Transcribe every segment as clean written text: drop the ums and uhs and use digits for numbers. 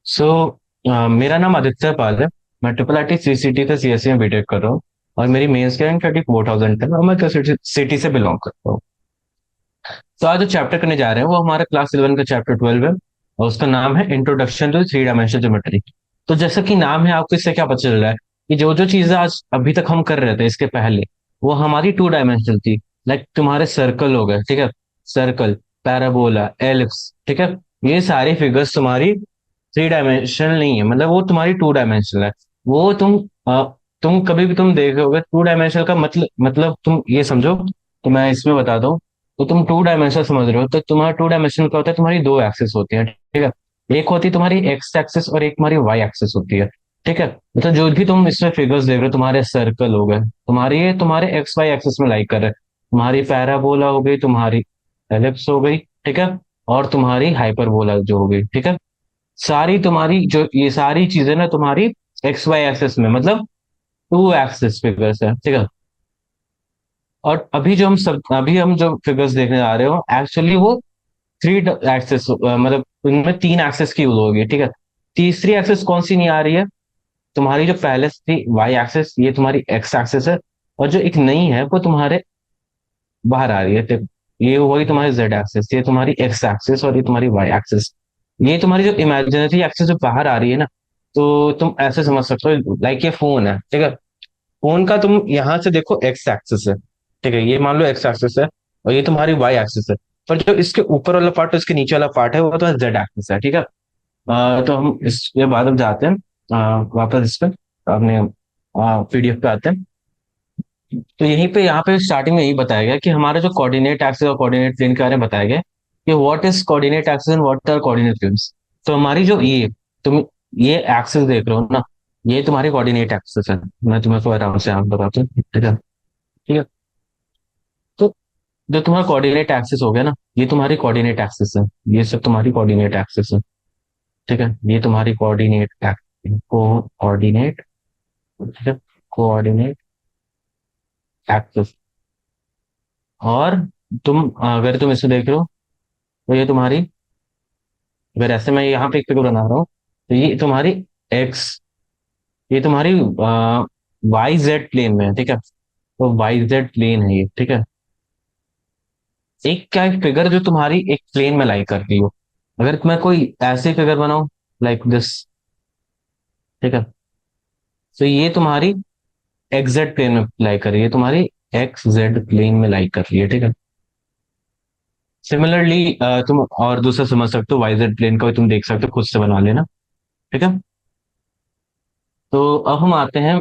सो मेरा नाम आदित्य पाल है। मैं ट्रिपल आई सीसीटी का सीएससी में बीटेक कर रहा हूँ। और मेरी मेंस की रैंक 34,000 है और मैं सिटी से बिलोंग करता हूँ। तो आज जो चैप्टर करने जा रहे हैं वो हमारा क्लास 11 का चैप्टर 12 है। और उसका नाम है introduction to three dimensional geometry. तो जैसा कि नाम है, आपको इससे क्या पता चल रहा है कि जो जो चीजें आज अभी तक हम कर रहे थे इसके पहले, वो हमारी टू डायमेंशनल थी। लाइक तुम्हारे सर्कल हो गए, ठीक है। सर्कल, पैराबोला, एलिप्स, ठीक है। ये सारी फिगर्स तुम्हारी थ्री डायमेंशनल नहीं है, मतलब वो तुम्हारी टू डायमेंशनल है। वो तुम कभी भी तुम देखोगे टू डायमेंशनल का मतलब तुम ये समझो। तो मैं इसमें बता दूं, तो तुम टू डायमेंशनल समझ रहे हो, तो तुम्हारा टू डायमेंशनल क्या होता है, तुम्हारी दो एक्सिस होती है, ठीक है। एक होती है तुम्हारी एक्स एक्सिस और एक तुम्हारी वाई एक्सिस होती है, ठीक है। मतलब जो भी तुम इसमें फिगर्स देख रहे हो, तुम्हारे सर्कल हो गए, तुम्हारी ये तुम्हारे एक्स वाई एक्सिस में लाइक कर रहे हैं। तुम्हारी पैराबोला हो गई, तुम्हारी एलिप्स हो गई, ठीक है। और तुम्हारी हाइपरबोला जो हो गई, ठीक है। सारी तुम्हारी जो ये सारी चीजें ना तुम्हारी एक्स वाई एक्सिस में, मतलब टू एक्सिस फिगर्स है, ठीक है। और अभी हम जो फिगर्स देखने जा रहे हो, एक्चुअली वो थ्री एक्सेस, मतलब उनमें तीन एक्सेस की यूज होगी, ठीक है। तीसरी एक्सेस कौन सी नहीं आ रही है? तुम्हारी जो पहले थी वाई एक्सेस, ये तुम्हारी एक्स एक्सेस है। और जो एक नई है वो तुम्हारे बाहर आ रही है, तो ये वही तुम्हारी जेड एक्सेस, ये तुम्हारी एक्स एक्सेस और ये तुम्हारी वाई एक्सेस। ये तुम्हारी जो इमेजिनरी एक्सेस जो बाहर आ रही है ना, तो तुम ऐसे समझ सकते हो, लाइक ये फोन है, ठीक है। फोन का तुम यहाँ से देखो एक्स एक्सिस है, ठीक है, ये मान लो एक्स एक्सिस है। और ये तुम्हारी वाई एक्सिस है। पर जो इसके ऊपर वाला पार्ट और इसके नीचे वाला पार्ट है वो तो जेड एक्सिस है, ठीक है। तो हम इसके बाद अब जाते हैं वापस इस पे, अपने पीडीएफ पे आते हैं। तो यहीं पे यहाँ पे स्टार्टिंग में यही बताया गया कि हमारे जो कोऑर्डिनेट एक्सिस और कोऑर्डिनेट प्लेन के बारे में बताया गया कि what is coordinate axis and what are coordinate planes. तो हमारी जो ये तुम ये एक्सिस देख रहे हो ना, ये तुम्हारी कोऑर्डिनेट एक्सिस है। मैं तुम्हें को आराम से यहाँ बताता हूँ, ठीक है। ठीक है। तो जो तुम्हारा कोऑर्डिनेट एक्सिस हो गया ना, ये तुम्हारी कोऑर्डिनेट एक्सिस है। ये सब तुम्हारी कोऑर्डिनेट एक्सिस है, ठीक है। ये तुम्हारी कोऑर्डिनेट, ठीक है, कोऑर्डिनेट एक्सिस। और अगर तुम इसे देख रहे हो, तो ये तुम्हारी, अगर ऐसे मैं यहाँ पे एक फिगर बना रहा हूँ, तो ये तुम्हारी एक्स, ये तुम्हारी वाई जेड प्लेन में है, ठीक है। तो वाई जेड प्लेन है ये, ठीक है। एक क्या फिगर जो तुम्हारी एक प्लेन में लाई करती हो। अगर मैं कोई ऐसी फिगर बनाऊं, लाइक दिस, ठीक है। तो ये तुम्हारी एक्स जेड प्लेन में लाई कर रही है, तुम्हारी एक्स जेड प्लेन में लाई कर रही है, ठीक है। सिमिलरली तुम और दूसरा समझ सकते हो, वाई जेड प्लेन का भी तुम देख सकते हो, खुद से बना लेना, ठीक है। तो अब हम आते हैं,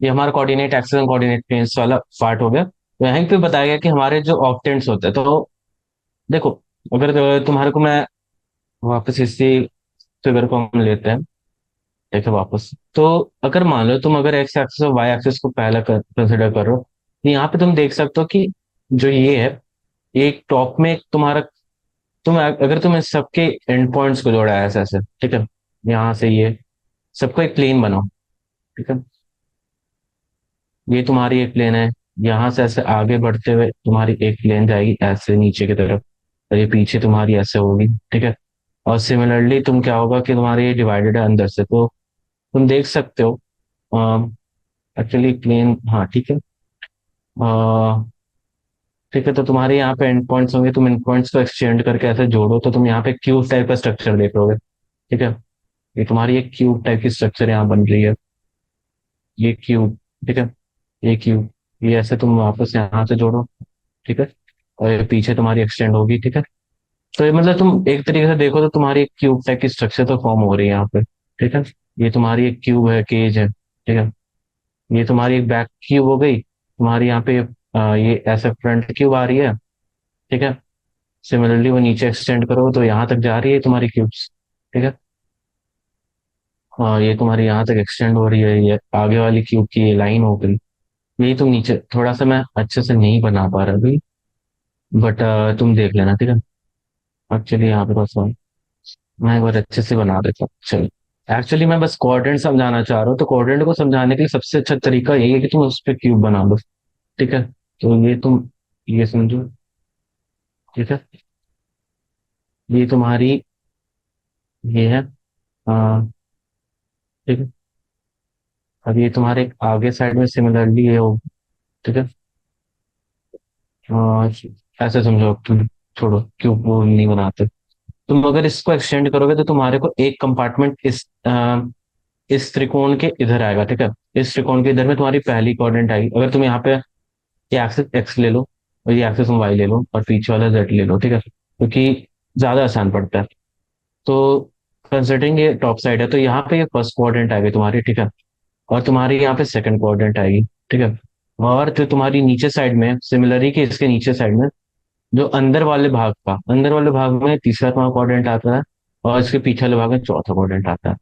ये हमारा coordinate axis and coordinate planes वाला पार्ट हो गया। तो यहीं पे बताया गया कि हमारे जो ऑक्टेंट्स होते हैं, तो देखो, अगर तुम्हारे को मैं वापस इसी फिगर को हम लेते हैं, ठीक है, वापस। तो अगर मान लो तुम अगर एक्स एक्सिस और वाई एक्सिस को पहला कंसिडर करो, तो यहाँ पे तुम देख सकते हो कि जो ये है, ये एक टॉप में एक तुम्हारा, अगर तुम इस सबके एंड पॉइंट्स को जोड़ा है ऐसे ऐसे, ठीक है, यहाँ से ये सबको एक प्लेन बनाओ, ठीक है। ये तुम्हारी एक प्लेन है। यहाँ से ऐसे आगे बढ़ते हुए तुम्हारी एक प्लेन जाएगी ऐसे नीचे की तरफ, और ये पीछे तुम्हारी ऐसे होगी, ठीक है। और सिमिलरली तुम क्या होगा कि तुम्हारी ये डिवाइडेड है अंदर से, तो तुम देख सकते हो, एक्चुअली प्लेन, हाँ ठीक है। ठीक है, तो तुम्हारे यहाँ पे एंड पॉइंट्स होंगे, तुम एंड पॉइंट्स को एक्सचेंज करके ऐसे जोड़ो तो तुम यहाँ पे क्यूब टाइप का स्ट्रक्चर देख लोगे, ठीक है। ये तुम्हारी एक क्यूब टाइप की स्ट्रक्चर यहाँ बन रही है, ये क्यूब, ठीक है। ये क्यूब, ये ऐसे तुम वापस यहाँ से जोड़ो, ठीक है। और ये पीछे तुम्हारी एक्सटेंड होगी, ठीक है। तो ये मतलब तुम एक तरीके से देखो तो तुम्हारी एक क्यूब टाइप की स्ट्रक्चर तो फॉर्म हो रही है यहाँ पे, ठीक है। ये तुम्हारी एक क्यूब है, केज है, ठीक है। ये तुम्हारी एक बैक क्यूब हो गई, तुम्हारी यहाँ पे ये ऐसे फ्रंट क्यूब आ रही है, ठीक है। सिमिलरली वो नीचे एक्सटेंड करो तो यहाँ तक जा रही है तुम्हारी क्यूब्स, ठीक है। ये तुम्हारी यहाँ तक एक्सटेंड हो रही है, ये आगे वाली क्यूब की ये लाइन हो गई। यही तुम नीचे, थोड़ा सा मैं अच्छे से नहीं बना पा रहा अभी, बट तुम देख लेना, ठीक है। एक्चुअली यहाँ पे बस मैं एक बार अच्छे से बना देता हूँ, चलो। एक्चुअली मैं बस कोऑर्डिनेट समझाना चाह रहा हूँ, तो कोऑर्डिनेट को समझाने के लिए सबसे अच्छा तरीका यही है कि तुम उस पर क्यूब बना दो, ठीक है। तो ये तुम ये समझो, ठीक है। ये तुम्हारी ये है। ठीक है। अब ये तुम्हारे आगे साइड में सिमिलरली ये हो। ठीक है। अ, ऐसे समझो तुम, छोड़ो क्यों वो नहीं बनाते। तुम अगर इसको एक्सटेंड करोगे तो तुम्हारे को एक कंपार्टमेंट इस त्रिकोण के इधर आएगा। ठीक है। इस त्रिकोण के इधर में तुम्हारी पहली कोऑर्डिनेट आएगी। अगर तुम यहाँ पे ये एक्सिस एक्स ले लो और ये एक्सिस वाई ले लो और पीछे वाला जेड ले लो। ठीक है, क्योंकि ज्यादा आसान पड़ता है। तो कंसिडरिंग ये टॉप साइड है तो यहाँ पे ये फर्स्ट कोऑर्डिनेट आएगी तुम्हारी। ठीक है। और तुम्हारी यहाँ पे सेकंड कोऑर्डिनेट आएगी। ठीक है। और जो तुम्हारी नीचे साइड में सिमिलरली के इसके नीचे साइड में जो अंदर वाले भाग में तीसरा तुम्हारा कोऑर्डिनेट आता है। और इसके पीछे वाले भाग में चौथा कोऑर्डिनेट आता है।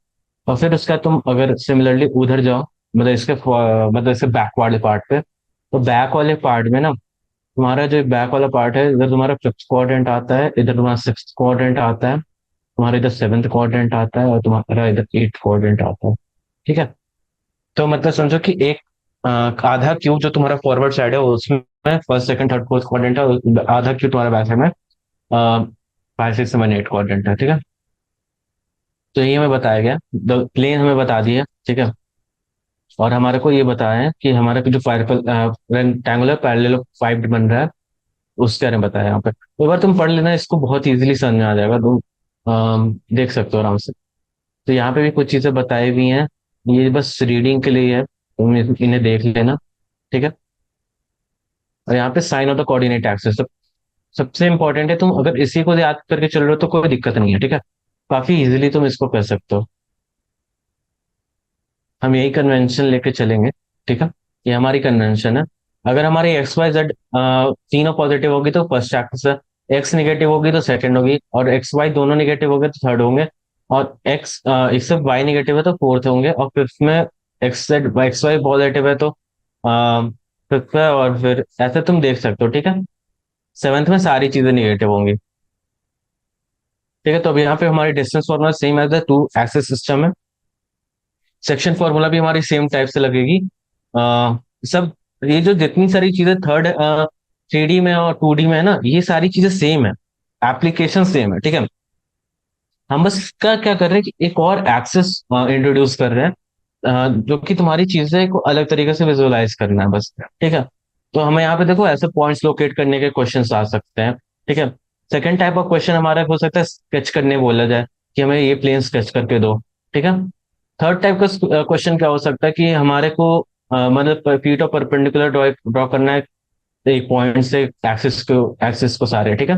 और फिर उसका तुम अगर सिमिलरली उधर जाओ, मतलब इसके बैक वाले पार्ट पे, तो बैक वाले पार्ट में ना तुम्हारा जो बैक वाला पार्ट है, इधर तुम्हारा फिफ्थ क्वाड्रेंट आता है, इधर तुम्हारा सिक्स्थ क्वाड्रेंट आता है, तुम्हारा इधर सेवेंथ क्वाड्रेंट आता है और तुम्हारा इधर एट्थ क्वाड्रेंट आता है। ठीक है। तो मतलब समझो कि एक आधा क्यू जो तुम्हारा फॉरवर्ड साइड है उसमें first second third fourth quadrant है, और आधा क्यू तुम्हारा बैक साइड में five six seven eight quadrant है। ठीक है। तो ये हमें बताया गया, द प्लेन हमें बता दिया। ठीक है। और हमारे को ये बताया है कि हमारा जो रेक्टेंगुलर पैरेललोपाइड बन रहा है उसके बारे में बताया यहाँ पे। तो एक बार तुम पढ़ लेना, इसको बहुत इजीली समझ में आ जाएगा। तुम देख सकते हो आराम से। तो यहाँ पे भी कुछ चीजें बताई हुई हैं, ये बस रीडिंग के लिए है, तुम इन्हें देख लेना। ठीक है। और यहाँ पे sign of the coordinate axis सबसे इंपॉर्टेंट है। तुम अगर इसी को याद करके चल रहे हो तो कोई दिक्कत नहीं है। ठीक है। काफी इजीली तुम इसको कर सकते हो। हम यही कन्वेंशन लेके चलेंगे। ठीक है। ये हमारी कन्वेंशन है। अगर हमारी एक्स वाई जेड तीनों पॉजिटिव होगी तो फर्स्ट एक्सिस है, एक्स निगेटिव होगी तो सेकंड होगी, और एक्स वाई दोनों निगेटिव हो गए तो थर्ड होंगे, और एक्स वाई निगेटिव है तो फोर्थ होंगे, और फिफ्थ में एक्स वाई पॉजिटिव है तो फिफ्थ है, और फिर ऐसे तुम देख सकते हो। ठीक है। सेवन्थ में सारी चीजें निगेटिव होंगी। ठीक है। तो अब यहाँ पे हमारी distance formula same as the two axis system है। सेक्शन फॉर्मूला भी हमारी सेम टाइप से लगेगी। सब ये जो जितनी सारी चीजें थर्ड थ्री डी में और टू डी में है ना, ये सारी चीजें सेम है, एप्लीकेशन सेम है। ठीक है। हम बस इसका क्या कर रहे हैं कि एक और एक्सेस इंट्रोड्यूस कर रहे हैं, जो कि तुम्हारी चीजें को अलग तरीके से विजुअलाइज करना है बस। ठीक है। तो हमें यहाँ पे देखो ऐसे पॉइंट्स लोकेट करने के क्वेश्चन आ सकते हैं। ठीक है। सेकेंड टाइप ऑफ क्वेश्चन हमारा हो सकता है स्केच करने बोला जाए कि हमें ये प्लेन स्केच करके दो। ठीक है। थर्ड टाइप का क्वेश्चन क्या हो सकता है कि हमारे को मतलब फीट ऑफ परपेंडिकुलर ड्रॉ करना है एक पॉइंट से एक्सिस को सारे। ठीक है।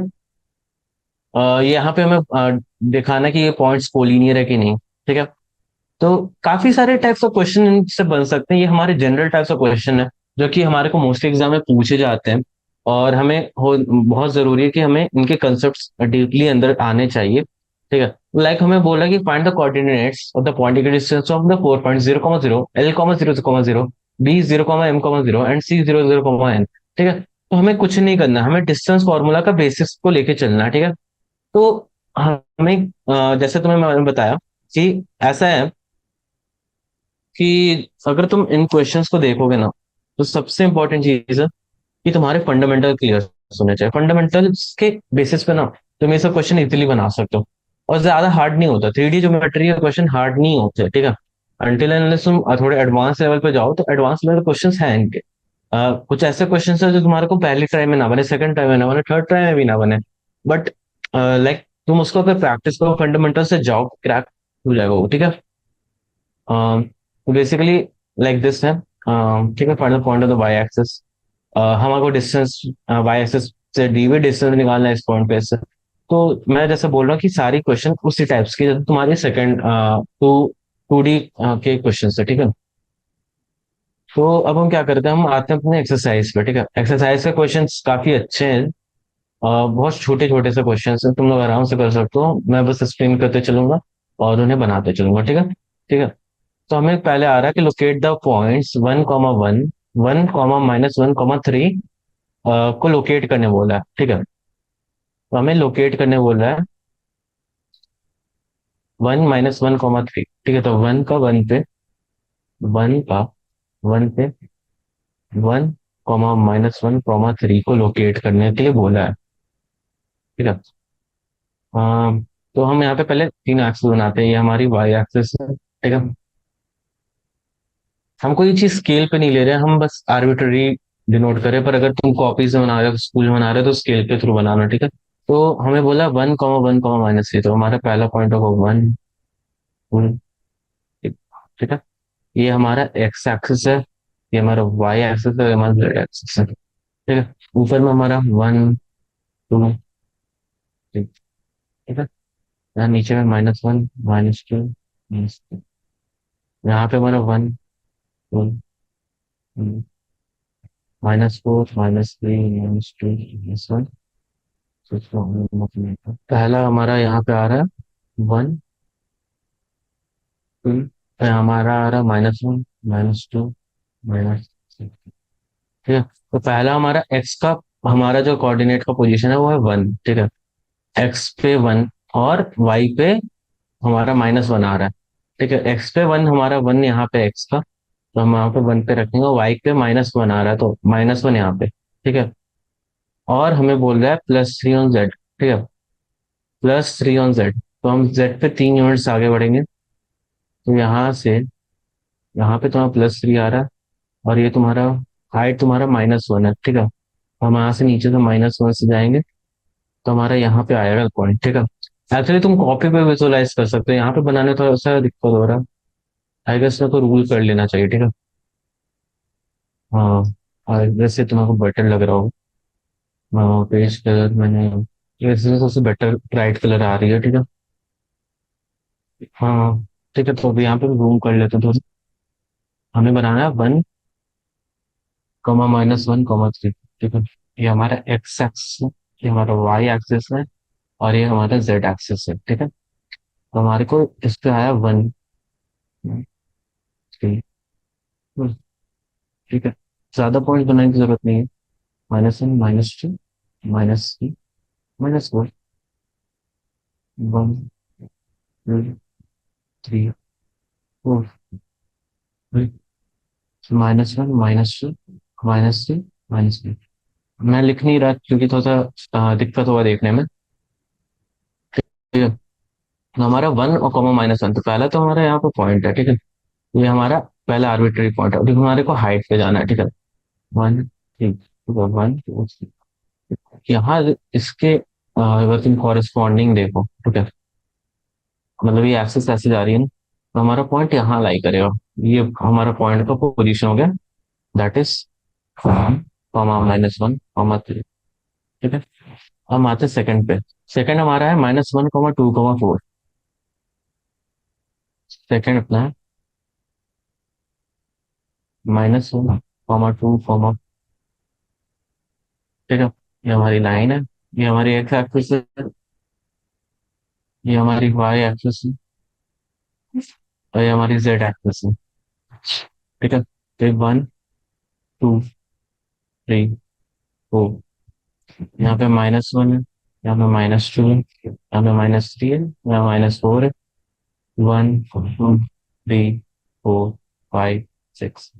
ये यहाँ पे हमें दिखाना है कि ये पॉइंट्स कोलिनियर है कि नहीं। ठीक है। तो काफी सारे टाइप्स ऑफ क्वेश्चन इनसे बन सकते हैं। ये हमारे जनरल टाइप्स ऑफ क्वेश्चन है जो कि हमारे को मोस्टली एग्जाम में पूछे जाते हैं, और बहुत जरूरी है कि हमें इनके कंसेप्ट डीपली अंदर आने चाहिए। ठीक है। लाइक हमें बोला कि find the coordinates of the point distance of the 4.0,0 L,0,0 B 0,M,0 and C 0,0 ठीक है। तो हमें कुछ नहीं करना, हमें डिस्टेंस फॉर्मूला का बेसिस को लेके चलना है। ठीक है। तो हमें जैसे तुम्हें मैंने बताया कि ऐसा है कि अगर तुम इन क्वेश्चंस को देखोगे ना, तो सबसे इंपॉर्टेंट चीज है कि तुम्हारे फंडामेंटल क्लियर होने चाहिए। फंडामेंटल्स के बेसिस पे ना तुम ये सब क्वेश्चन इजीली बना सकते हो, और ज्यादा हार्ड नहीं होता। थ्री डी ज्योमेट्री के क्वेश्चन हार्ड नहीं होते। ठीक है। अनटिल अनलेस तुम थोड़े एडवांस लेवल पे जाओ तो एडवांस लेवल क्वेश्चंस हैं इनके। कुछ ऐसे क्वेश्चंस है जो तुम्हारे को पहली ट्राई में ना बने, सेकंड ट्राई में ना बने, थर्ड ट्राई में भी ना बने, बट लाइक तुम उसको अगर प्रैक्टिस करो, फंडामेंटल से जाओ, क्रैक हो जाएगा वो। ठीक है। बेसिकली लाइक दिस है। ठीक है। Find the point of the Y axis. हमारे को डिस्टेंस वाई एक्सिस से डी वी डिस्टेंस निकालना है इस पॉइंट पे से। तो मैं जैसे बोल रहा हूँ कि सारी क्वेश्चन उसी टाइप्स की जैसे तुम्हारी सेकंड टू टू डी के क्वेश्चन है। ठीक है। तो अब हम क्या करते हैं, हम आते हैं अपने एक्सरसाइज पे। ठीक है। एक्सरसाइज के क्वेश्चन काफी अच्छे हैं। बहुत छोटे छोटे से क्वेश्चन हैं, तुम लोग आराम से कर सकते हो। मैं बस एक्सप्लेन करते चलूंगा और उन्हें बनाते चलूंगा। ठीक है। ठीक है। तो हमें पहले आ रहा है कि लोकेट द पॉइंट्स 1,1, 1,-1,3 को लोकेट करने बोला है। ठीक है। तो हमें लोकेट करने बोल रहा है 1,-1,3। ठीक है। तो वन का वन पे 1,-1,3 को लोकेट करने के लिए बोला है। ठीक है। तो हम यहाँ पे पहले तीन एक्सिस बनाते हैं, ये हमारी वाई एक्सिस है, ठीक है। हम कोई चीज स्केल पे नहीं ले रहे हैं, हम बस आर्बिट्ररी डिनोट करें, पर अगर तुम कॉपी से बना रहे हो, स्कूल में बना रहे हो, तो स्केल के थ्रू बनाना, ठीक है। तो हमें बोला 1,1,-3, तो हमारा पहला पॉइंट होगा 1, ठीक है। ये हमारा एक्स एक्सिस है, ये हमारा वाई एक्सिस है, ये हमारा जेड एक्सिस है, ठीक है। ऊपर में हमारा 1, 2, 3, ठीक है। यहाँ नीचे में -1, -2, -2, यहाँ पे हमारा 1, 2, -4, -3, -2, -1। पहला हमारा यहाँ पे आ रहा है 1, 2, हमारा आ रहा है -1, -2, -3, ठीक है। तो पहला हमारा एक्स का, हमारा जो कोऑर्डिनेट का पोजीशन है वो है 1, ठीक है। एक्स पे 1 और वाई पे हमारा -1 आ रहा है, ठीक है। एक्स पे 1, हमारा 1 यहाँ पे एक्स का, तो हम यहाँ पे 1 पे रखेंगे, वाई पे -1 आ रहा है, तो -1 यहाँ पे, ठीक है। और हमें बोल रहा है +3 ऑन जेड, ठीक है। +3 ऑन जेड, तो हम जेड पे 3 यूनिट्स आगे बढ़ेंगे, तो यहाँ से यहाँ पे तुम्हारा +3 आ रहा है, और ये तुम्हारा हाइट तुम्हारा -1 है, ठीक है। हम यहाँ से नीचे से -1 से जाएंगे, तो हमारा यहाँ पे आएगा पॉइंट, ठीक है। एक्चुअली तुम कॉपी पे विजुअलाइज कर सकते हो, यहाँ पे बनाने में थोड़ा सा दिक्कत हो रहा है। आई गेस मेरे को रूल कर लेना चाहिए, ठीक है। हाँ, और वैसे तुम्हारा बेटर लग रहा हो। हाँ, पेज कलर मैंने, वैसे सबसे बेटर ब्राइट कलर आ रही है, ठीक है। हाँ, ठीक है, तो अभी यहाँ पे रूम कर लेते हैं, तो हमें बनाना है 1, -1, 3, ठीक है। ये हमारा एक्स एक्सिस है, ये हमारा वाई एक्सिस है, और ये हमारा जेड एक्सिस है, ठीक है। तो हमारे को इस पे आया 1, 3, ठीक है। ज्यादा पॉइंट बनाने की जरूरत नहीं है। -1, -2, -3, -4, 1, 2, 3, 4, -1, -2, -3, -3। मैं लिख नहीं रहा क्योंकि थोड़ा सा दिक्कत होगा देखने में, ठीक है। तो हमारा 1 और -1, तो पहला तो हमारा यहाँ पे पॉइंट है, ठीक है। ये हमारा पहला आर्बिट्री पॉइंट है, अभी हमारे को हाइट पे जाना है, ठीक है। 1, 3, 1, 2, 3, यहाँ इसके अगर तुम कॉरेस्पॉन्डिंग देखो, ठीक है, मतलब ये एक्सिस ऐसे जा रही है ना, तो हमारा पॉइंट यहाँ लाई करेगा। ये हमारा पॉइंट का पोजीशन हो गया, दैट इज -1, -3, ठीक है। हम आते हैं सेकंड पे। सेकंड हमारा है -1, 2, 4। सेकंड अपना है -1, 2, ठीक है। ये हमारी लाइन है, ये हमारी एक्स एक्सिस है, ये हमारी वाई एक्सिस है, और ये हमारी जेड एक्सिस है, ठीक है। तो 1, 2, 3, 4, यहाँ पे -1 है, यहाँ पे -2 है, यहाँ पे -3 है, यहाँ -4 है। 1, 2, 3, 4, 5, 6,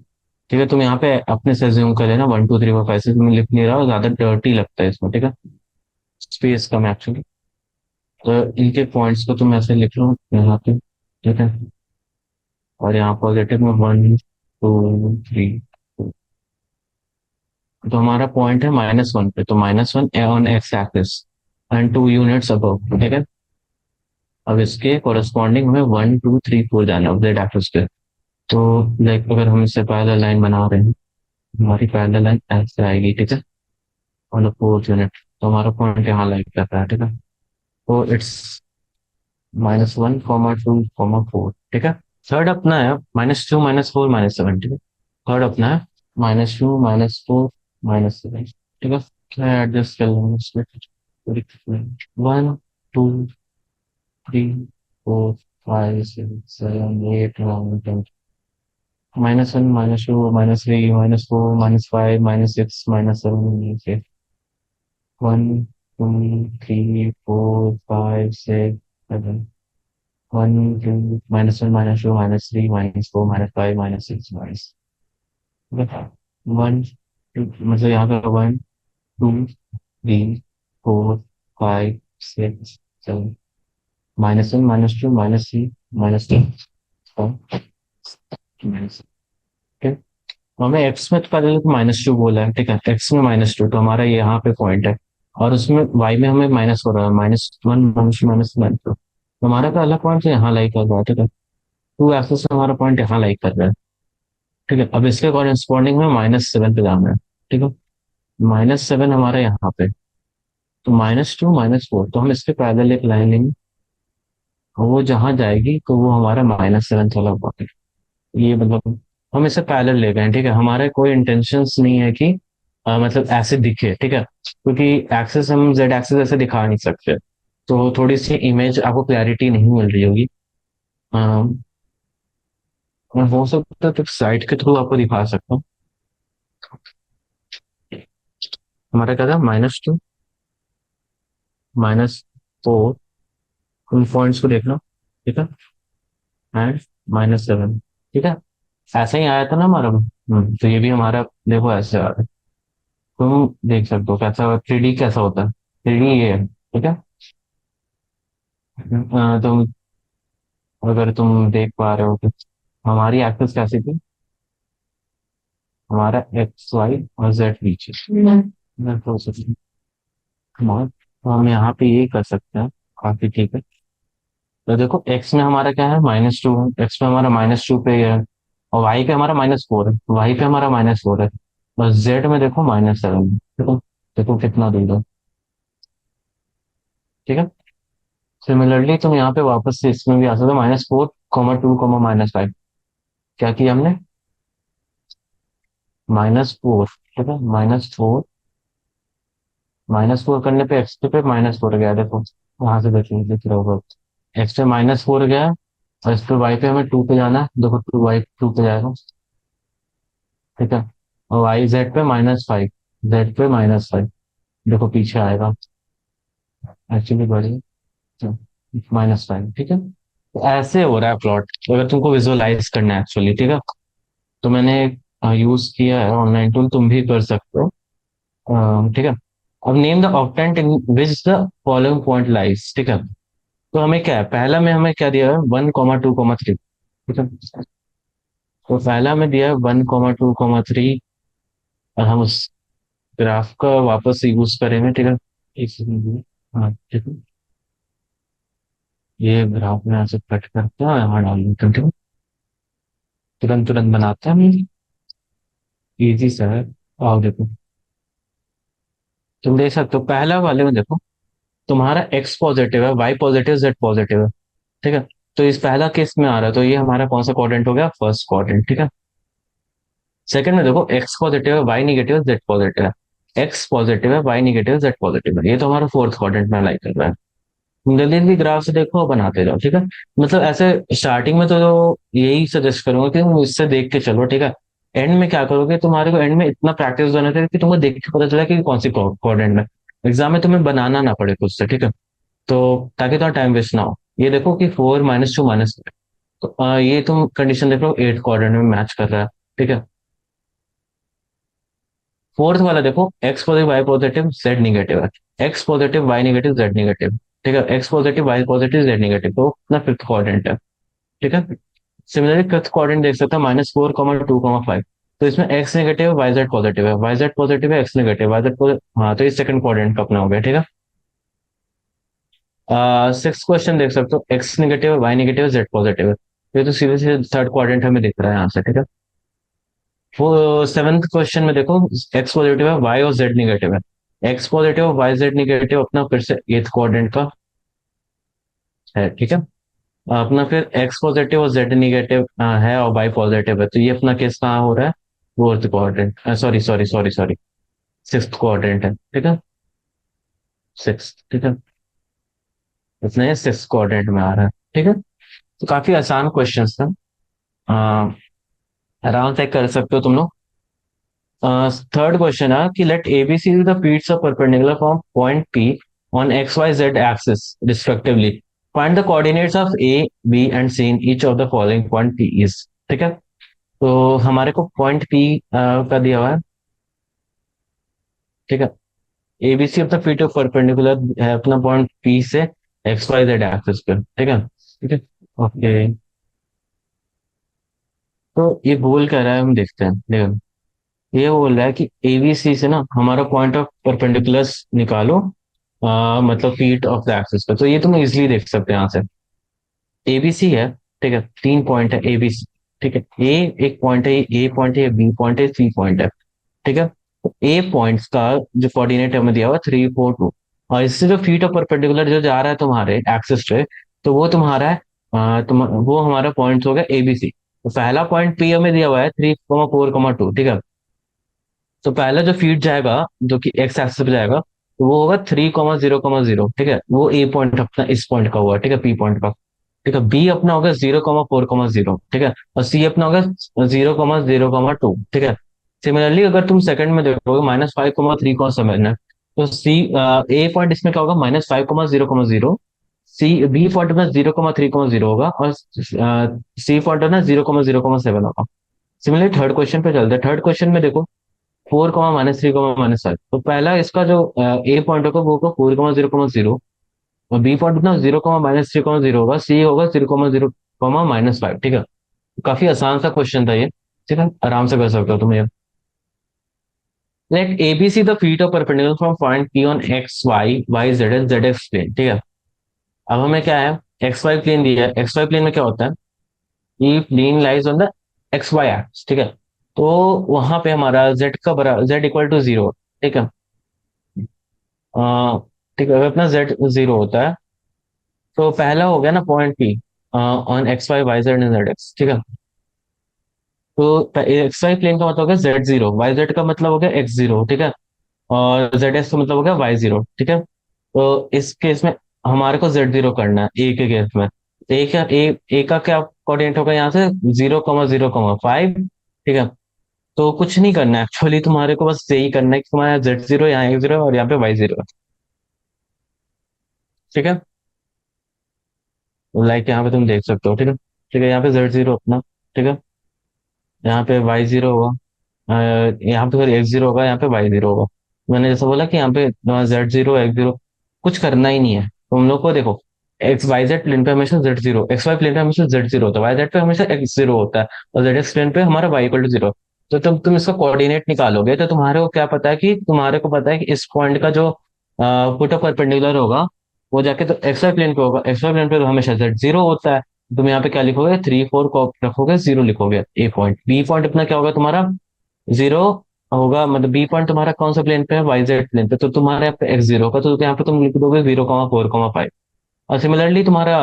ठीक है। तुम यहाँ पे अपने से ज्यूम कर लेना, 1, 2, 3, 4, 5, 6 में लिख नहीं रहा हो, ज्यादा डर्टी लगता है इसमें, ठीक है। स्पेस कम एक्चुअली। तो इनके पॉइंट्स को तुम ऐसे लिख लो यहाँ पे, ठीक है। और यहाँ पॉजिटिव में 1, 2, 3, तो हमारा पॉइंट है -1 पे, तो -1 on x axis and 2 units above, ठीक है। अब इसके कोरस्पॉन्डिंग हमें 1, 2, 3, 4 जाना है जेड एक्सिस पे। तो लाइक अगर हम इससे पैरेलल लाइन बना रहे हैं, हमारी पैरेलल लाइन ऐसे आएगी, ठीक है, ऑन द 4th यूनिट। तो हमारा पॉइंट यहाँ लाइक करता है, ठीक है। तो इट्स -1, 2, 4, ठीक है। थर्ड अपना है -2, -4, -7, ठीक है। थर्ड अपना है -2, -4, -7, ठीक है। मैं एडजस्ट कर लूंगा इसमें। 1, 2, 3, 4, 5, 6, 7, 8, 9, 10। -1, -2, -3, -4, -5, -6, -7, 1, 2, 3, 4, 5, 6, 7, 1, 2, -1, -2, -3, -4, -5, -6, वन टू, मतलब यहाँ पे 1, 2, 3, 4, 5, 6, 7, -1 -2 -3 -2 माइनस, ठीक है। हमें एक्स में तो पहले -2 बोला है, ठीक है, एक्स में -2 तो हमारा यहाँ पे पॉइंट है। और उसमें वाई में हमें माइनस हो रहा है, -1 -2 हमारा पहला पॉइंट यहाँ लाई कर रहा है, ठीक है। टू एक्सेस से हमारा पॉइंट यहाँ लाई कर रहा है, ठीक है। अब इसके कॉरेस्पॉन्डिंग में -7 पे जाना है, ठीक है। -7 हमारा यहाँ पे, तो -2 -4 तो हम इसके पैरेलल एक लाइन लेंगे, और वो जहाँ जाएगी तो वो हमारा -7 चला हुआ है। ये मतलब हम इसे पैरेलल ले गए हैं, ठीक है। हमारे कोई इंटेंशंस नहीं है कि मतलब ऐसे दिखे, ठीक है, क्योंकि एक्सेस हम जेड एक्सेस ऐसे दिखा नहीं सकते। तो थोड़ी सी इमेज आपको क्लैरिटी नहीं मिल रही होगी। मैं हो सकता है तो साइट के थ्रू आपको दिखा सकता हूँ। हमारा क्या था, -2 -4, उन पॉइंट्स को देखना, ठीक है, एंड -7, ठीक है। ऐसा ही आया था ना हमारा। तो ये भी हमारा देखो ऐसे आ रहा है। तुम देख सकते हो कैसा 3D कैसा होता है, 3D ये है, ठीक है। तुम अगर तुम देख पा रहे हो कि हमारी एक्सिस कैसी थी, हमारा एक्स वाई और जेड पीछे। मैं तो सोचूं, तो हम यहाँ पे ये कर सकते हैं, काफी ठीक है। तो देखो एक्स में हमारा क्या है, -2 है, एक्स में हमारा -2 पे है, और वाई पे हमारा -4 है, वाई पे हमारा -4 है, और जेड में देखो -7 है, देखो, देखो कितना दूर है, ठीक है। सिमिलरली तुम यहाँ पे वापस से इसमें भी आ सकते हो, -4 2 -5, क्या किया हमने, -4, ठीक है, -4 करने पे एक्स पे -4 गया, देखो वहां से देखिए दिख रहा होगा, एक्स पे -4 गया, और इस पे वाई पे हमें 2 पे जाना है, देखो 2 पे जाएगा, ठीक है। और वाई जेड पे -5, जेड पे -5, देखो पीछे आएगा, एक्चुअली बढ़िया, -5, ठीक है। तो ऐसे हो रहा है प्लॉट, अगर तुमको विजुअलाइज करना है एक्चुअली, ठीक है। तो मैंने यूज किया है ऑनलाइन टूल, तुम भी कर सकते हो, ठीक है। अब name the octant in which the following point lies, ठीक है। तो हमें क्या है, पहला में हमें क्या दिया है, 1 2 3, ठीक है। तो पहला में दिया है 1 2 3, और हम उस ग्राफ का वापस यूज करेंगे, ठीक है। एक सेकंड रुको। हाँ ठीक है, ये ग्राफ में ऐसे कट करते हैं, यहाँ डाल देते हैं, ठीक है। तुरंत तुरंत बनाते हैं, इजी सा है। आओ देखो, तुम देख सकते हो पहला वाले में देखो, तुम्हारा एक्स पॉजिटिव है, वाई पॉजिटिव, जेड पॉजिटिव है, ठीक है। तो इस पहला केस में आ रहा है, तो ये हमारा कौन सा क्वाड्रेंट हो गया, फर्स्ट क्वाड्रेंट, ठीक है। सेकंड में देखो एक्स पॉजिटिव है, वाई निगेटिव है, जेड पॉजिटिव है, एक्स पॉजिटिव है, वाई निगेटिव है, जेड पॉजिटिव है, ये तो हमारा फोर्थ क्वाड्रेंट में अलाइ कर रहा है। जल्दी जल्दी ग्राफ से देखो और बनाते जाओ, ठीक है। मतलब ऐसे स्टार्टिंग में तो यही सजेस्ट करूंगा कि तुम इससे देख के चलो, ठीक है। एंड में क्या करोगे, तुम्हारे को एंड में इतना प्रैक्टिस होना चाहिए कि तुमको देख के पता चला कि कौन सी क्वाड्रेंट में, एग्जाम में तुम्हें बनाना ना पड़े खुद से, ठीक है। तो ताकि तुम्हारा टाइम वेस्ट ना हो। ये देखो कि 4 -2 तो ये तुम कंडीशन देख लो, 8 क्वाड्रेंट में मैच कर रहा है, ठीक है। फोर्थ वाला देखो, X positive Y positive Z negative है, X positive Y negative Z negative, ठीक है, X positive Y positive Z negative, तो अपना फिफ्थ क्वाड्रेंट है, ठीक है। सिमिलरली फिफ्थ क्वाड्रेंट देख सकते हैं, -4 2 5, तो इसमें X negative Y Z positive है, वाई जेड पॉजिटिव है, X negative Y Z positive, हाँ, तो ये सेकंड क्वाड्रेंट का अपना हो गया, ठीक है। सिक्स क्वेश्चन देख सकते हो, X negative Y negative Z positive है, ये तो सीधे सीधे थर्ड क्वाड्रेंट हमें दिख रहा है यहाँ से, ठीक है। वो सेवेंथ क्वेश्चन में देखो, एक्स पॉजिटिव है, वाई और जेड निगेटिव है, X positive Y Z negative अपना फिर से एथ क्वाड्रेंट का है, ठीक है। अपना फिर एक्स पॉजिटिव और जेड निगेटिव है, और वाई पॉजिटिव है, तो ये अपना केस कहाँ हो रहा है, fourth quadrant, sorry sorry sorry sorry, six quadrant है, ठीक है, सिक्स, ठीक है। इसमें ये सिक्स क्वाड्रेंट में आ रहा है, ठीक है। तो काफी आसान क्वेश्चन था, आराम से कर सकते हो तुम लोग। थर्ड क्वेश्चन है कि let ABC is the feet of perpendicular from point P on X Y Z axis respectively, find the coordinates of A B and C in each of the following point P is, ठीक है। तो हमारे को point P का दिया हुआ है, ठीक है। एबीसी अपना पीट ऑफ परपेंडिकुलर है अपना पॉइंट पी से, एक्स वाई जेड एक्सिस पे, ठीक है। ठीक है। ओके। तो ये बोल क्या रहा है, हम देखते हैं, देखो। ये बोल रहा है कि एबीसी से ना हमारा पॉइंट ऑफ परपेंडिकुलर निकालो, मतलब फीट ऑफ द एक्सिस पे। तो ये तुम इजिली देख सकते हो यहाँ से। एबीसी है, ठीक है, 3 पॉइंट है एबीसी। ठीक है, ए एक पॉइंट है, ए पॉइंट है, बी पॉइंट है, सी पॉइंट है। ठीक है। तो ए पॉइंट्स का जो कोऑर्डिनेट हमें दिया हुआ 3, 4, 2, और इससे जो फीट ऑफ परपेंडिकुलर जो जा रहा है तुम्हारे एक्सिस पे, तो वो तुम्हारा है, वो हमारा पॉइंट हो गया एबीसी। तो पहला पॉइंट पी हमें दिया हुआ है 3, 4, 2, ठीक है। तो पहला जो फीड जाएगा, जो कि एक्स एक्सिस पे जाएगा, तो वो होगा 3, 0, 0, ठीक है। वो ए पॉइंट अपना इस पॉइंट का हुआ, ठीक है, पी पॉइंट का। ठीक है, बी अपना होगा 0, 4, 0, ठीक है। और सी अपना होगा 0, 0, 2, ठीक है। सिमिलरली अगर तुम सेकंड में देखोगे -5, 3, 7 है, तो सी ए पॉइंट इसमें क्या होगा, -5, 0, 0। सी बी पॉइंट में 0, 3, 0 होगा, और सी पॉइंट ना 0, 0, 7 होगा। सिमिलरली थर्ड क्वेश्चन पे चलते हैं। थर्ड क्वेश्चन में देखो 4, -3, -5। तो पहला इसका जो ए पॉइंट होगा वो होगा 4, 0, 0, और बी पॉइंट ना 0, -3, 0 होगा, सी होगा 0, 0, -5, ठीक है। काफी आसान सा क्वेश्चन था ये, ठीक है, आराम से कर सकते हो तुम ये। Let ABC the feet of perpendicular from point P on X Y Y Z and Z X plane, ठीक है। अब हमें क्या है, एक्स वाई प्लेन दिया है। एक्स वाई प्लेन में क्या होता है, ये plane lies on the X Y X, ठीक है। तो वहां पे हमारा जेड का बरा जेड इक्वल टू 0, ठीक है। ठीक है, अगर अपना जेड 0 होता है, तो पहला हो गया ना point P on X Y Y Z and Z X, ठीक है। तो एक्स वाई प्लेन का मतलब हो गया Z0, वाई जेड का मतलब हो गया x0, ठीक है। और जेड एक्स का मतलब हो गया y0, ठीक है। तो इस केस में हमारे को Z0 करना है, ए के केस में। ए का क्या कोऑर्डिनेट होगा यहाँ से, 0, 0, 5, ठीक है। तो कुछ नहीं करना है एक्चुअली, तुम्हारे को बस यही करना है कि तुम्हारा Z0 यहाँ x0 और यहाँ पे y0, ठीक है। लाइक यहाँ पे तुम देख सकते हो, ठीक है। ठीक है, यहाँ पे Z0 अपना, ठीक है। यहाँ पे y0 होगा, यहाँ पे फिर x0 होगा, यहाँ पे y0 होगा। मैंने जैसा बोला कि यहाँ पे Z0 x0 कुछ करना ही नहीं है तुम लोग को। देखो, एक्स वाई जेड प्लेन पे हमेशा Z0, एक्स वाई प्लेन पे हमेशा Z0 होता है, वाई जेड पे हमेशा x0 होता है, और जेड एक्स प्लेन पे हमारा y = 0। तो तुम इसका कोऑर्डिनेट निकालोगे तो तुम्हारे को क्या पता है कि तुम्हारे को पता है कि इस पॉइंट का जो पुट ऑफ परपेंडिकुलर होगा, वो जाके तो एक्स वाई प्लेन पे होगा। एक्स वाई प्लेन पे तो हमेशा Z0 होता है। तुम यहाँ पे क्या लिखोगे, 3, 4 को रखोगे, 0 लिखोगे ए पॉइंट। बी पॉइंट अपना क्या होगा तुम्हारा, 0 होगा, मतलब बी पॉइंट तुम्हारा कौन सा प्लेन पे है, वाई जेड प्लेन पे। तो तुम्हारे यहाँ पे x0 का, तो यहाँ पे तुम लिख दोगे 0, 4, 5। और सिमिलरली तुम्हारा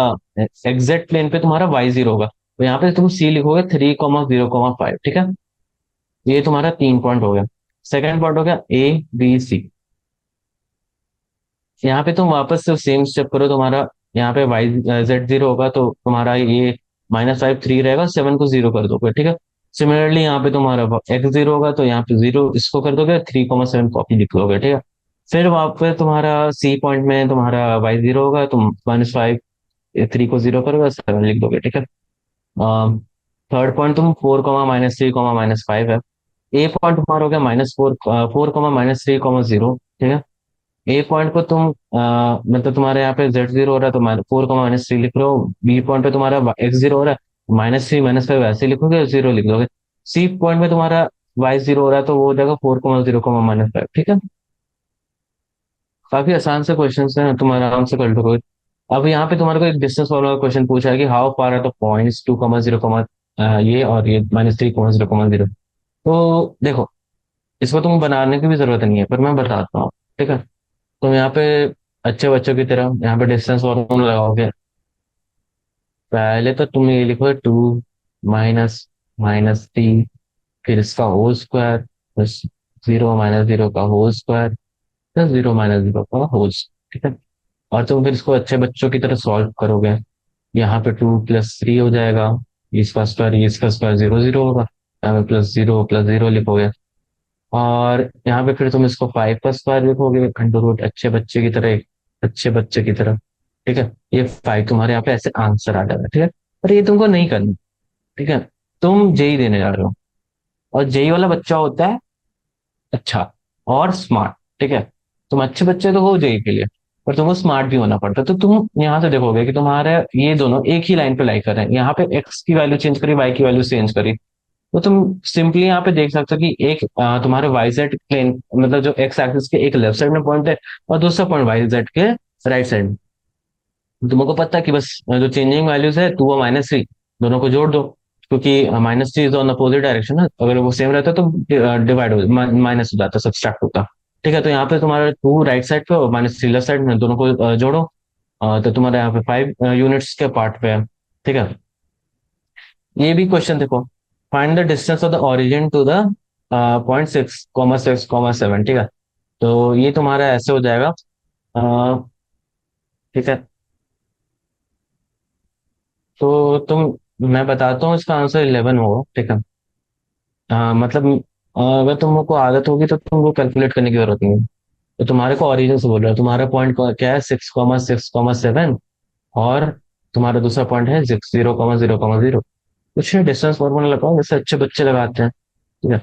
एग्जैक्ट प्लेन पे तुम्हारा y0 होगा, तो यहाँ पे तुम c लिखोगे 3, 0, 5, ठीक है। ये तुम्हारा 3 पॉइंट हो गया। सेकंड पॉइंट हो गया ABC। यहाँ पे तुम वापस से सेम स्टेप करो। तुम्हारा यहाँ पे Z0 होगा, तो तुम्हारा ये -5 3 रहेगा, 7 को 0 कर दोगे, ठीक है। सिमिलरली यहाँ पे तुम्हारा x0 होगा, तो यहाँ पे 0 इसको कर दोगे, 3, 7 कॉपी लिख दोगे, ठीक है। फिर वहां पे तुम्हारा सी पॉइंट में तुम्हारा y0 होगा, तुम -5 3 को 0 करोगे, 7 लिख दोगे, ठीक है। थर्ड पॉइंट तुम 4, -3, -5 है। ए पॉइंट तुम्हारा हो गया -4, 4, -3, 0, ठीक है। ए पॉइंट को तुम मतलब तुम्हारे यहाँ पे Z0 हो रहा है, तो 4, -3 लिख रहे हो। बी पॉइंट पे तुम्हारा x0 हो रहा है, -3, -5 वैसे लिखोगे, 0 लिख दोगे। सी पॉइंट में तुम्हारा y0 हो रहा है, तो वो हो जाएगा 4, 0, -5, ठीक है। काफी आसान से क्वेश्चन है, तुम आराम से कर लोगे। अब यहाँ पे तुम्हारे को एक डिस्टेंस वाला क्वेश्चन पूछा है कि how far are the points 2, 0, ये और ये -3, 0, 0। तो देखो, इसको तुम बनाने की भी जरूरत नहीं है, पर मैं बताता हूँ, ठीक है। तुम यहाँ पे अच्छे बच्चों की तरह यहाँ पे डिस्टेंस फॉर्मूला लगाओगे। पहले तो तुम ये लिखो 2 माइनस -3, फिर इसका होल स्क्वायर, प्लस 0, -0 का होल स्क्वायर, प्लस 0, -0 का होल, ठीक है। और तुम फिर इसको अच्छे बच्चों की तरह सॉल्व करोगे। यहाँ पे 2 + 3 हो जाएगा, इसका स्क्वायर, इसका स्क्वायर 0, 0 होगा। यहाँ पे +0 + 0 लिखोगे, और यहाँ पे फिर तुम इसको 5 का स्क्वायर लिखोगे, अंडर रूट, अच्छे बच्चे की तरह, एक अच्छे बच्चे की तरह, ठीक है। ये 5 तुम्हारे यहाँ पे ऐसे आंसर आ जाएगा, ठीक है। पर ये तुमको नहीं करना, ठीक है। तुम जेई देने जा रहे हो, और जेई वाला बच्चा होता है अच्छा और स्मार्ट, ठीक है। तुम अच्छे बच्चे तो हो जेई के लिए, और तुमको स्मार्ट भी होना पड़ता है। तो तुम यहाँ से देखोगे कि तुम्हारे ये दोनों एक ही लाइन पे लाई कर रहे हैं। यहाँ पे एक्स की वैल्यू चेंज करी, वाई की वैल्यू चेंज करी, तो तुम सिंपली यहाँ पे देख सकते हो कि एक तुम्हारे वाई जेड प्लेन, मतलब जो एक्स एक्सिस के एक लेफ्ट साइड में पॉइंट है और दूसरा पॉइंट वाई जेड के राइट साइड। तुमको पता है कि बस जो चेंजिंग वैल्यूज है 2 और -3, दोनों को जोड़ दो, क्योंकि -3 इज ऑन अपोजिट डायरेक्शन है। अगर वो सेम रहता तो डिवाइड हो, माइनस हो जाता, सब्सट्रैक्ट होता। ठीक है, तो यहाँ पे तुम्हारा 2 राइट साइड पे और -3 लेफ्ट साइड में, दोनों को जोड़ो। तो तुम्हारे यहाँ पे 5 यूनिट्स के पार्ट पे है। ठीक है, ये भी क्वेश्चन देखो, find the distance of the origin to the .6, 6, 7। ठीक है, तो ये तुम्हारा ऐसे हो जाएगा। ठीक है, तो मैं बताता हूँ, इसका आंसर 11 होगा। ठीक है, मतलब अगर तुमको आदत होगी तो तुमको कैलकुलेट करने की जरूरत नहीं है। तो तुम्हारे को ओरिजिन से बोल रहा है, तुम्हारा पॉइंट क्या है, 6, 6, 7, और तुम्हारा दूसरा पॉइंट है 0, 0, 0। कुछ डिस्टेंस फॉर्मूला लगाओ, जैसे अच्छे बच्चे लगाते हैं। ठीक है,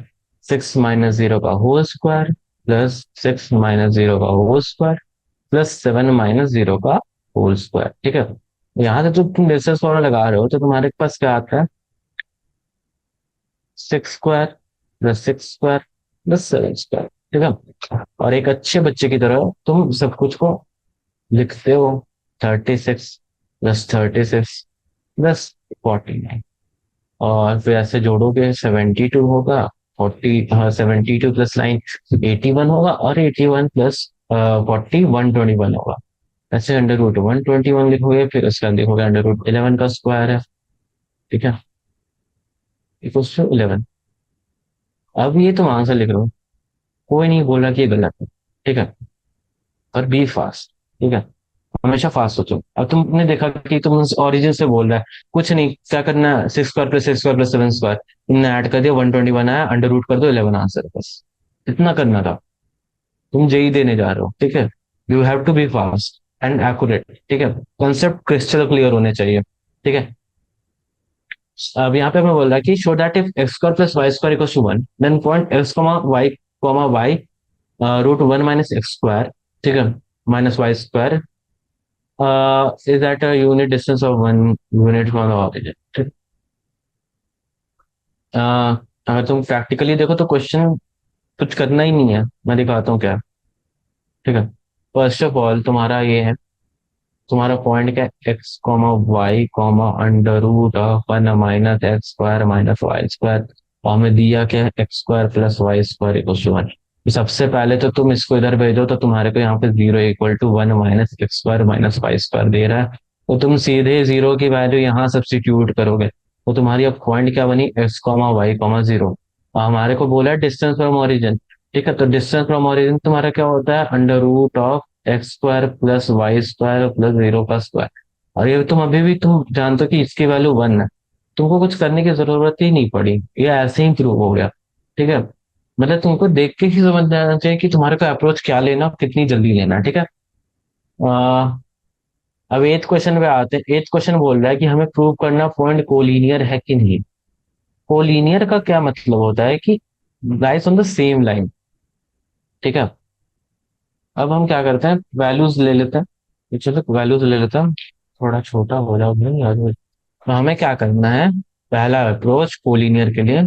6 - 0 का होल स्क्वायर प्लस 6 - 0 का होल स्क्वायर प्लस 7 - 0 का होल स्क्वायर। ठीक है, यहाँ से जब तुम डिस्टेंस फॉर्मूला लगा रहे हो तो तुम्हारे पास क्या आता है, 6 square plus 6 square plus 7 square. ठीक है, और एक अच्छे बच्चे की तरह तुम सब कुछ को लिखते हो, 36 + 36 + 39, और फिर ऐसे जोड़ोगे 72 होगा, 40, हाँ 72 + 9 81 होगा, और 81 + 40 121 होगा। ऐसे √121 लिखोगे, फिर उसका लिखोगे √11 का स्क्वायर है। ठीक है, इक्वल्स टू 11। अब ये तुम आंसर लिख रहे हो, कोई नहीं बोल रहा कि ये गलत है। ठीक है, पर बी फास्ट। ठीक है, हमेशा फास्ट सोचो। अब तुमने देखा कि तुम ओरिजिन से बोल रहा है, कुछ नहीं, क्या करना है, 6 स्क्वायर + 6 स्क्वायर + 7 स्क्वायर, तुमने ऐड कर दिया, 121 आया, अंडर रूट कर दो 11 आंसर, बस इतना करना था। तुम जेई देने जा रहे हो। ठीक है, you have to be fast and accurate. ठीक है, कॉन्सेप्ट क्रिस्टल क्लियर होने चाहिए। ठीक है, अब यहाँ पे मैं बोल रहा कि show that if x² + y² = 1, then point x, y, √1 - x²। ठीक है, -y² is at a unit distance of 1 unit from the origin. ठीक, अगर तुम प्रैक्टिकली देखो तो क्वेश्चन कुछ करना ही नहीं है, मैं दिखाता हूँ क्या। ठीक है, फर्स्ट ऑफ ऑल तुम्हारा ये है, तुम्हारा पॉइंट क्या है, x, y, √1 - x² - y²। और हमें दिया क्या है, x² + y² = 1। सबसे पहले तो तुम इसको इधर भेजो, तो तुम्हारे को यहाँ पे 0 = 1 - x² - y² दे रहा है। तो तुम सीधे 0 की वैल्यू यहाँ सब्सटीट्यूट करोगे, तो तुम्हारी अब पॉइंट क्या बनी, x, y, 0। और हमारे को बोला है डिस्टेंस फ्रॉम ओरिजिन। ठीक है, तो डिस्टेंस फ्रॉम ओरिजिन तुम्हारा क्या होता है, x² + y² + 0 का स्क्वायर। और ये तुम अभी भी तुम जानते हो कि इसकी वैल्यू 1 है, तुमको कुछ करने की जरूरत ही नहीं पड़ी, ये ऐसे ही प्रूव हो गया। ठीक है, मतलब तुमको देख के ही समझ जाना चाहिए कि तुम्हारे को अप्रोच क्या लेना, कितनी जल्दी लेना। ठीक है, आ, अब एथ क्वेश्चन पे आते हैं। एथ क्वेश्चन बोल रहा है कि हमें प्रूव करना पॉइंट कोलिनियर है कि नहीं। कोलिनियर का क्या मतलब होता है कि lies on the same line. ठीक है, अब हम क्या करते हैं, वैल्यूज ले लेते हैं। ये चलो वैल्यूज ले लेते हैं, थोड़ा छोटा हो जाओ भाई यार। तो हमें क्या करना है, पहला अप्रोच कोलिनियर के लिए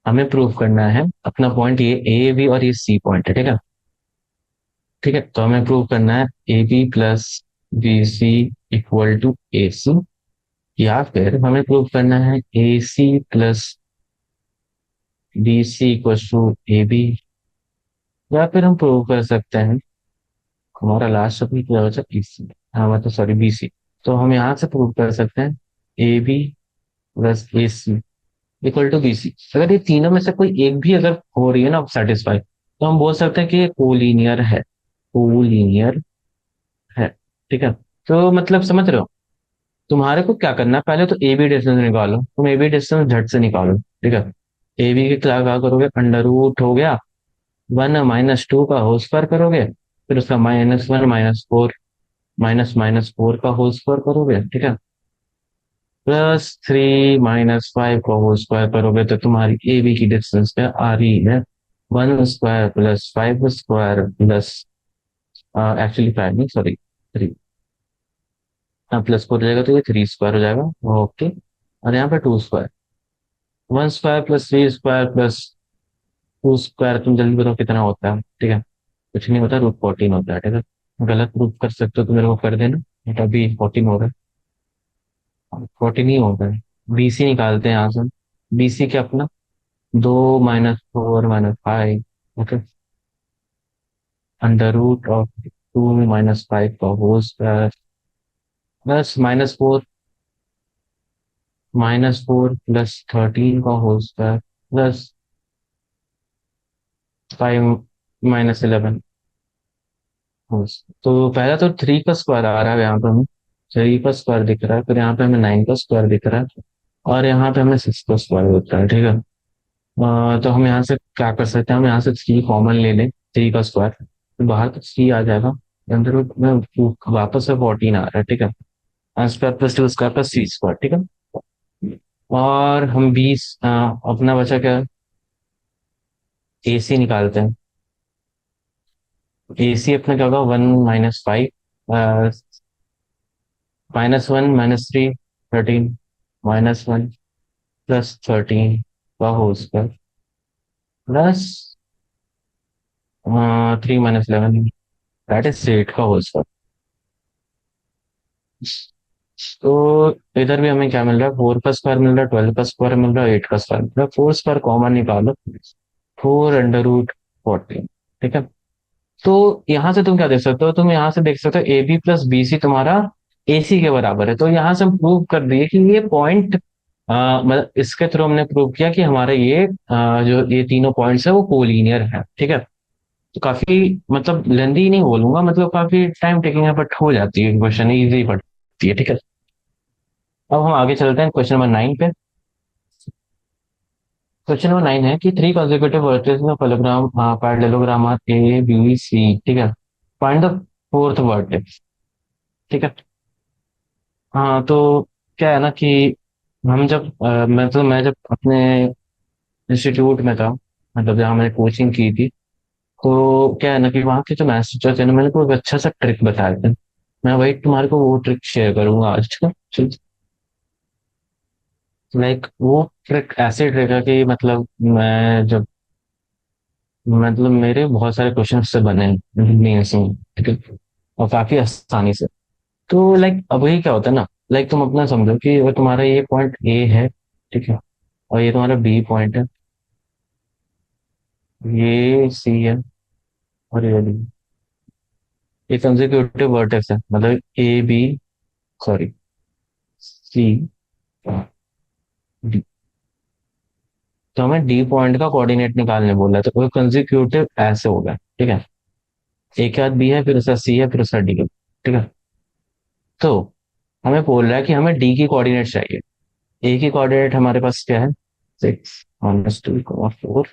हमें प्रूव करना है अपना पॉइंट, ये ए बी और ये सी पॉइंट है। ठीक है, ठीक है, तो हमें प्रूव करना है A B plus B C equal to A C, या फिर हमें प्रूव करना है A C plus B C equal to A B, या फिर हम प्रूव कर सकते हैं, हमारा लास्ट शब्द क्या बचा, बी सी। हाँ मतलब सॉरी, बी सी। तो हम यहाँ से प्रूव कर सकते हैं A B plus A C equal to B C. अगर ये तीनों में से कोई एक भी अगर हो रही है ना सेटिस्फाई, तो हम बोल सकते हैं कि ये कोलीनियर है। कोलीनियर है। ठीक है, तो मतलब समझ रहे हो, तुम्हारे को क्या करना है, पहले तो ए बी डिस्टेंस निकालो, तुम ए बी डिस्टेंस झट से निकालो। ठीक है, ए बी की क्या करोगे, अंडर रूट हो गया 1 - 2 का होल स्क्वायर करोगे, फिर उसका -1 - 4 -4 का होल स्क्वायर करोगे। ठीक है, +3 - 5 का होल स्क्वायर करोगे, तो तुम्हारी ए बी की डिस्टेंस क्या आ रही है, 1 स्क्वायर + 5 स्क्वायर एक्चुअली 5 नहीं, सॉरी 3। प्लस 4 हो जाएगा तो ये 3 स्क्वायर हो जाएगा। ओके। और यहाँ पे 2 square, 1 square plus 3 square plus 2 square, तुम जल्दी बताओ कितना होता है। ठीक है, कुछ नहीं होता, √14 होता है। ठीक है, गलत प्रूफ कर सकते हो तो मेरे को कर देना, बट अभी 14 हो रहा है, 14 ही होता है। बीसी निकालते हैं यहाँ से। बीसी क्या अपना, 2 - 4 - 5। ओके, √2 - 5 का होल स्क्वायर प्लस -4 प्लस 13 का होल स्क्वायर प्लस 5 - 11। तो पहला तो 3 का स्क्वायर आ रहा है यहाँ पे हमें, 3 का स्क्वायर दिख रहा है, फिर यहाँ पे हमें 9 का स्क्वायर दिख रहा है, और यहाँ पे हमें 6 का स्क्वायर दिख रहा है। ठीक है, तो हम यहाँ से क्या कर सकते हैं, हम यहाँ से 3 कॉमन ले लें, 3 का स्क्वायर, तो बाहर तो 3 आ जाएगा, अंदर में वापस से 14 आ रहा है। ठीक है, square plus 2 square plus 3 square. ठीक है, और हम 20, अपना बचा क्या, एसी निकालते हैं। एसी अपना क्या होगा, 1 - 5, -1 - 3 13, -1 प्लस 13 का whole square plus 3 - 11, that is 8 का होल स्क्वायर। तो इधर भी हमें क्या मिल रहा है, 4 का स्क्वायर मिल रहा है, 12 का स्क्वायर मिल रहा है, 8 का स्क्वायर मिल रहा है। 4 स्क्वायर कॉमन निकालो, 4 √14। ठीक है, तो यहाँ से तुम क्या देख सकते हो, तुम यहाँ से देख सकते हो A B plus B C तुम्हारा ए सी के बराबर है। तो यहाँ से हम प्रूव कर दिए कि ये पॉइंट, मतलब इसके थ्रू हमने प्रूव किया कि हमारे ये जो ये तीनों पॉइंट्स है वो कोलिनियर है। ठीक है, तो काफी मतलब लेंदी नहीं बोलूंगा, मतलब काफी टाइम टेकिंग है, बट हो जाती है, क्वेश्चन इजी पड़ती है। ठीक है, अब हम आगे चलते हैं क्वेश्चन नंबर 9 पे। क्वेश्चन नंबर 9 है कि 3 consecutive vertices of parallelogram are A B C। ठीक है, फाइंड द फोर्थ वर्टेक्स। ठीक है, हाँ तो क्या है ना कि हम जब मैं जब अपने इंस्टीट्यूट में था, मतलब जहाँ मैंने कोचिंग की थी, तो क्या है ना कि वहाँ के जो मैथ्स टीचर थे ना, मैंने को एक अच्छा सा ट्रिक बताया था। मैं वही तुम्हारे को वो ट्रिक शेयर करूंगा आज का। लाइक वो ट्रिक ऐसे ट्रिक है कि मतलब मैं जब, मतलब मेरे बहुत सारे क्वेश्चन से बने मेंस में। ठीक है, और काफी आसानी से। तो लाइक अब वही क्या होता है ना, लाइक तुम अपना समझो कि अगर तुम्हारा ये पॉइंट ए है, ठीक है, और ये तुम्हारा बी पॉइंट है, ये सी है, और ये डी। ये कंसेक्यूटिव वर्टेक्स है, मतलब A B, sorry, C D. तो हमें डी पॉइंट का कोऑर्डिनेट निकालने बोला है, तो वो कंसेक्यूटिव ऐसे होगा। ठीक है, ए के बाद बी है, फिर उसका सी है, फिर उसका डी है। ठीक है, तो हमें बोल रहा है कि हमें डी की कोऑर्डिनेट चाहिए। ए की कोऑर्डिनेट हमारे पास क्या है, 6 - 2, 4।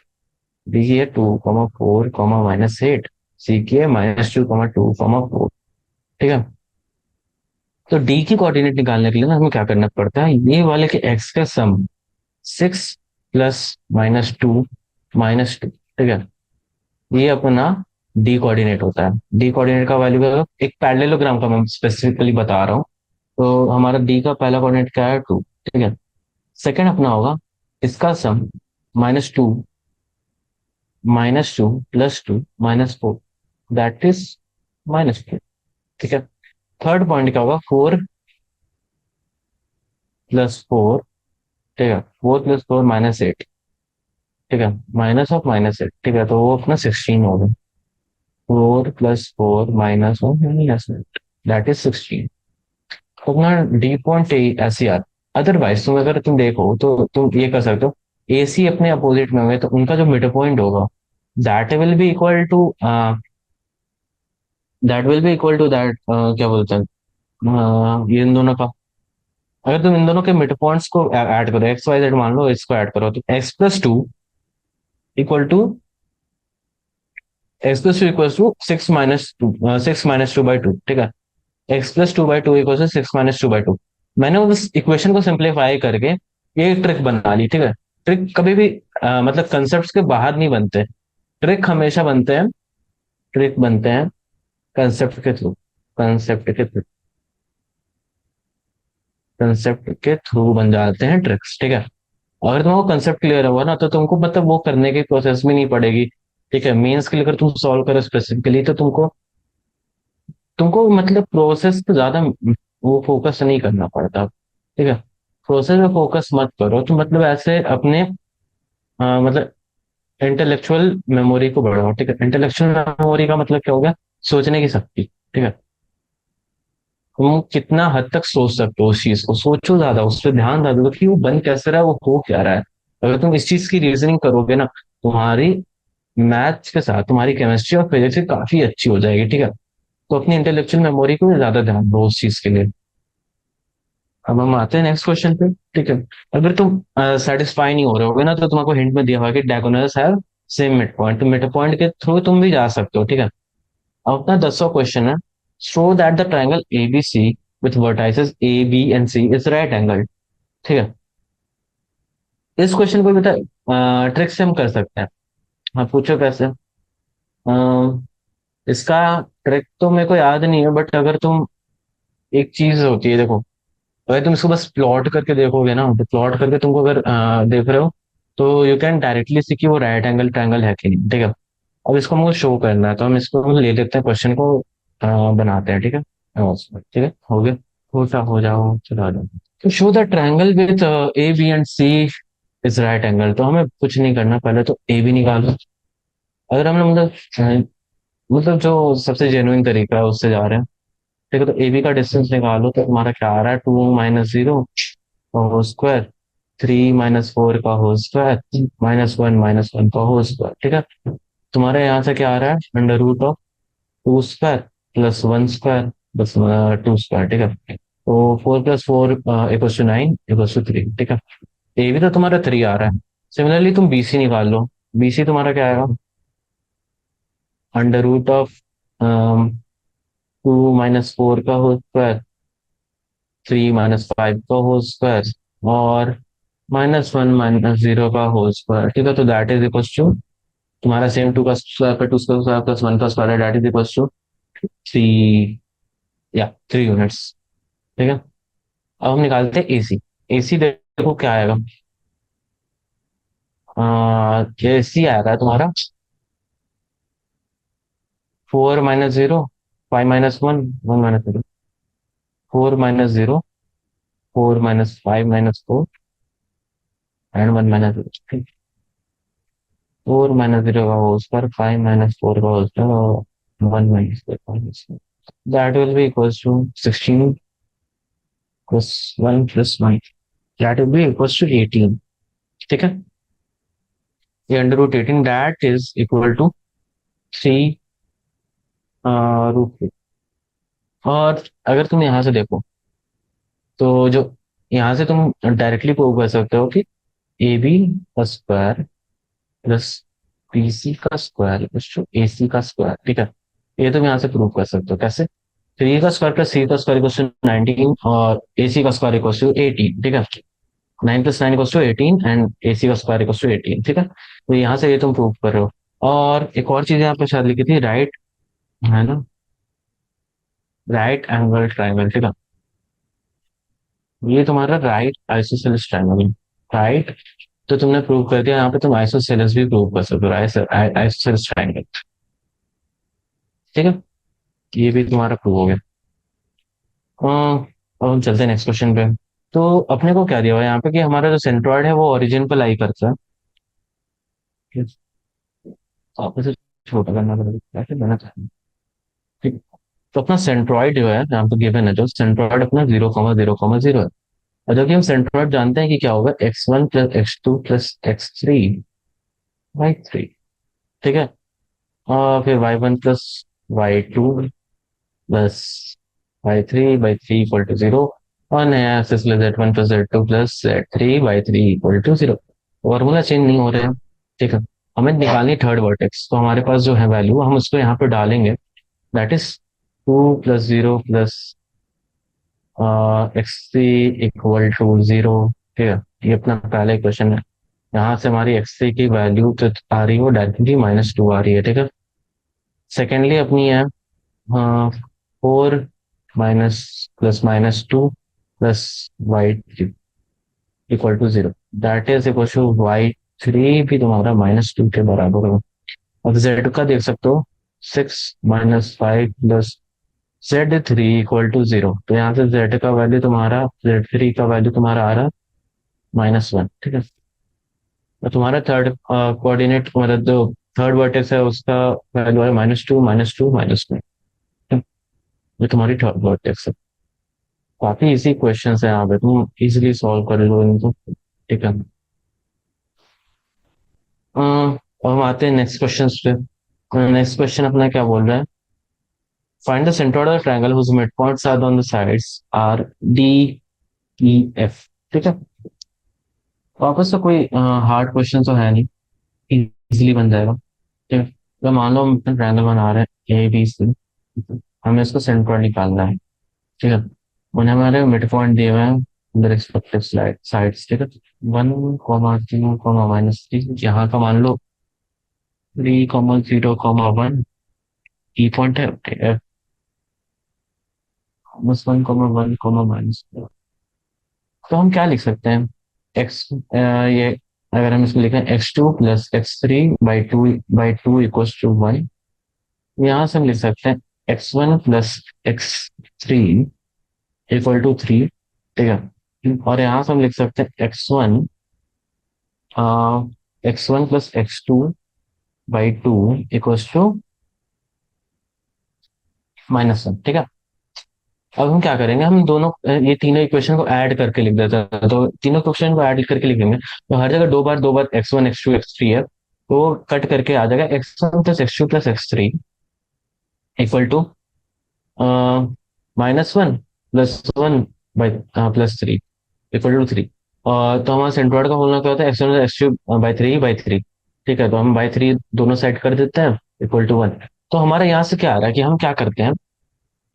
बी की है 2, 4, -8। सी की है -2, 2, 4। ठीक है, तो डी की कोऑर्डिनेट निकालने के लिए ना हमें क्या करना पड़ता है, ये वाले के एक्स का सम, 6 + -2 - 2। ठीक है, ये अपना डी कोऑर्डिनेट होता है। डी कोऑर्डिनेट का वैल्यू है, एक पैरेललोग्राम का मैं स्पेसिफिकली बता रहा हूँ। तो हमारा डी का पहला कोऑर्डिनेट क्या है, 2। ठीक है, सेकंड अपना होगा इसका सम, -2 -2 + 2 - 4, दैट इज -4। ठीक है, थर्ड पॉइंट क्या होगा, 4 + 4। ठीक है, 4 + 4 - 8। ठीक है, -(-8). ठीक है, तो वो अपना 16 होगा। 4 + 4 - 1 - 8, दैट इज 16। तो अपना डी पॉइंट ऐसे यार। अदरवाइज तुम अगर तुम देखो तो तुम ये कर सकते हो, ए सी अपने अपोजिट में होंगे, तो उनका जो मिड पॉइंट होगा, that will be equal to that क्या बोलते हैं, ये इन दोनों का, अगर तुम इन दोनों के मिड पॉइंट्स को ऐड करो, एक्स वाई जेड मान लो, इसको ऐड करो, तो इक्वल टू x + 2 = 6 - 2 ठीक है, x + 2/2 = 6 - 2/2। मैंने उस इक्वेशन को सिंप्लीफाई करके ये ट्रिक बना ली। ठीक है, ट्रिक कभी भी मतलब कंसेप्ट के बाहर नहीं बनते, ट्रिक हमेशा बनते हैं, ट्रिक बनते हैं कंसेप्ट के थ्रू, कंसेप्ट के थ्रू, कंसेप्ट के थ्रू बन जाते हैं ट्रिक्स, ठीक है। अगर तुमको कंसेप्ट क्लियर होगा ना तो तुमको मतलब वो करने की प्रोसेस भी नहीं पड़ेगी, ठीक है। मेंस के लिए अगर तुम सॉल्व करो स्पेसिफिकली तो तुमको तुमको मतलब प्रोसेस पे ज्यादा वो फोकस नहीं करना पड़ता, ठीक है। प्रोसेस पे फोकस मत करो, तो मतलब ऐसे अपने मतलब इंटेलेक्चुअल मेमोरी को बढ़ाओ, ठीक है। इंटेलेक्चुअल मेमोरी का मतलब क्या हो गया? सोचने की शक्ति, ठीक है। तुम कितना हद तक सोच सकते हो उस चीज को, सोचो ज्यादा, उस पर ध्यान ज्यादा दो कि वो बन कैसे रहा है, वो हो क्या रहा है। अगर तुम इस चीज की रीजनिंग करोगे ना, तुम्हारी मैथ्स के साथ तुम्हारी केमिस्ट्री और फिजिक्स काफी अच्छी हो जाएगी, ठीक है। तो अपनी इंटेलेक्चुअल मेमोरी को भी ज्यादा ध्यान दो उस चीज के लिए। अब हम आते हैं नेक्स्ट क्वेश्चन पे, ठीक है। अगर तुम सेटिस्फाई नहीं हो रहे होगे ना, तो तुमको हिंट में दिया हुआ है कि diagonals have same mid point, तो मिड पॉइंट के थ्रू तुम भी जा सकते हो, ठीक है। अब अपना 10वां क्वेश्चन है, show that the triangle ABC with vertices A B and C is right angle, ठीक है। इस क्वेश्चन को बेटा ट्रिक से हम कर सकते हैं। हाँ पूछो कैसे। इसका ट्रिक तो मेरे को याद नहीं है, बट अगर तुम, एक चीज होती है देखो, अगर तुम इसको बस प्लॉट करके देखोगे ना, तो प्लॉट करके तुमको अगर देख रहे हो, तो यू कैन डायरेक्टली सी कि वो राइट एंगल ट्रायंगल है कि नहीं, ठीक है। अब इसको हमको शो करना है, तो हम इसको ले लेते हैं, क्वेश्चन को बनाते हैं, ठीक है। ठीक है, हो गया। हो जाओ, चलो आ जाओ। तो show the triangle with A B and C is right angle, तो हमें कुछ नहीं करना, पहले तो ए बी निकालो। अगर हम लोग मतलब जो सबसे जेन्युइन तरीका है उससे जा रहे हैं, ठीक है। तो ए बी का डिस्टेंस निकालो, तो तुम्हारा क्या आ रहा है? 2 - 0 का होल स्क्वायर, 3 - 4 का होल स्क्वायर, -1 - 1 का होल स्क्वायर, ठीक है। तुम्हारे यहाँ से क्या आ रहा है? √2² +1² +2², ठीक है। तो 4 + 4 = 9 = 3, ठीक है। ए भी तो तुम्हारा 3 आ रहा है। सिमिलरली तुम बीसी निकाल लो। बीसी तुम्हारा क्या आएगा? √2 - 4 का होल स्क्वायर, 3 - 5 का होल स्क्वायर, और -1 - 0 का होल स्क्वायर, ठीक है। तो दैट इज इक्वल टू तुम्हारा सेम 2 का स्क्वायर पर 2 का स्क्वायर +1 का स्क्वायर है, दैट इज इक्वल टू 3, या 3 यूनिट्स, ठीक है। अब हम निकालते हैं एसी। एसी देखो क्या आएगा? एसी आ रहा है तुम्हारा 4 - 0, 5 - 1, 1 - 0, 4 - 0, 4 - 5 - 4 एंड 1 - 0, 4 - 0 का होल स्क्वायर, 5 - 4 का होल स्क्वायर, और 1 - 4 that will be equal to 16 +1 +1, that will be equal to 18, ठीक है। ये √18 दैट इज इक्वल टू 3 √3। और अगर तुम यहाँ से देखो, तो जो यहाँ से तुम डायरेक्टली प्रूव कर सकते हो कि ए बी का स्क्वायर प्लस बी सी का स्क्वायर ए सी का स्क्वायर, ठीक है। ये तुम यहाँ से प्रूव कर सकते हो कैसे? 3 का स्क्वायर प्लस सी का स्क्वायर इक्वल टू 19, और ए सी का स्क्वायर इक्वल टू 18, ठीक है। 9 + 9 इक्वल टू 18 एंड ए सी का स्क्वायर इक्वल टू 18, ठीक है। तो यहाँ से ये तुम प्रूव कर रहे हो। और एक और चीज यहाँ पे शायद लिखी थी, राइट, है ना, राइट एंगल ट्राइंगल, ठीक है। ये तुम्हारा राइट आइसोसेलेस ट्राइंगल, राइट। तो तुमने प्रूव कर दिया, यहाँ पे तुम आइसोसेलेस भी प्रूव कर सकते हो, आइसोसेलेस ट्राइंगल, ठीक है। ये भी तुम्हारा प्रूव हो गया। अब हम चलते हैं नेक्स्ट क्वेश्चन पे। तो अपने को क्या दिया हुआ है यहाँ पे कि हमारा जो सेंट्रॉइड है वो ओरिजिन पर लाई करता है। आप इसे छोटा करना पड़ेगा, कैसे बना चाहिए, ठीक। तो अपना सेंट्रॉइड जो है यहाँ पे गिवन है, जो सेंट्रॉइड अपना 0, 0, 0 है। और जो कि हम सेंट्रॉइड जानते हैं कि क्या होगा, x1 + x2 + x3/3, ठीक है। और फिर y1 + y2 +y3/3 = 0, और नया z1 + z2 + z3/3 = 0। Formula change नहीं हो रहे हैं, ठीक है। हमें निकालनी थर्ड वर्टेक्स, तो हमारे पास जो है वैल्यू हम उसको यहाँ पे डालेंगे, दैट इज 2 + 0 +x3 = 0, ठीक है। ये अपना पहला क्वेश्चन है। यहाँ से हमारी x3 की वैल्यू तो आ रही है, वो डायरेक्टली -2 आ रही है, ठीक है। सेकेंडली अपनी है हाँ, 4 plus -2 plus y3 equal to 0, that is equal to y3 भी तुम्हारा -2 के बराबर होगा। अब z का देख सकते हो, 6 - 5 प्लस Z3 इक्वल टू 0, तो यहाँ से z का वैल्यू तुम्हारा, Z3 का वैल्यू तुम्हारा आ रहा -1, ठीक है। तो तुम्हारा थर्ड कोऑर्डिनेट, मतलब जो थर्ड वर्टेक्स है उसका वैल्यू है -2 -2 -2। ये तुम्हारी थर्ड वर्टेक्स है। काफी इजी क्वेश्चन है यहाँ पे, तुम इजिली सॉल्व कर लो इनको, ठीक है। अब हम आते हैं नेक्स्ट क्वेश्चन पे। नेक्स्ट क्वेश्चन अपना क्या बोल रहा है, find the centre of the triangle whose mid points are on the sides are D E F, ठीक है। वापस से कोई हार्ड क्वेश्चन तो है नहीं, इजीली बन जाएगा, ठीक है। तो मान लो हम ट्रायंगल बना रहे हैं ए बी सी, हमें इसको सेंटर निकालना है, ठीक है। उन्हें हमारे मिड पॉइंट दिए हुए हैं रिस्पेक्टिव साइड्स, ठीक है। 1, 2, -3 यहाँ का मान लो 3, 0, 1 ई पॉइंट है, -1, 1, तो हम क्या लिख सकते हैं, एक्स ये, अगर हम इसको लिखें x2 plus x3/2 equals to 1, यहाँ से हम लिख सकते हैं x1 plus x3 equal to 3, ठीक है। और यहाँ से हम लिख सकते हैं x1 plus x2/2 equals to -1, ठीक है। अब हम क्या करेंगे, हम दोनों ये तीनों इक्वेशन को ऐड करके लिख देते हैं, तो तीनों इक्वेशन को ऐड करके लिखेंगे तो हर जगह दो बार x1 x2 x3 है, तो कट करके आ जाएगा x1 plus x2 plus x3 equal to -1 +1 plus 3 equal to 3। और तो हमारा सेंट्रोइड का बोलना क्या होता है, x1 x2/3 ठीक है। तो हम बाई थ्री दोनों साइड कर देते हैं इक्वल टू 1। तो हमारा यहाँ से क्या आ रहा है कि हम क्या करते हैं,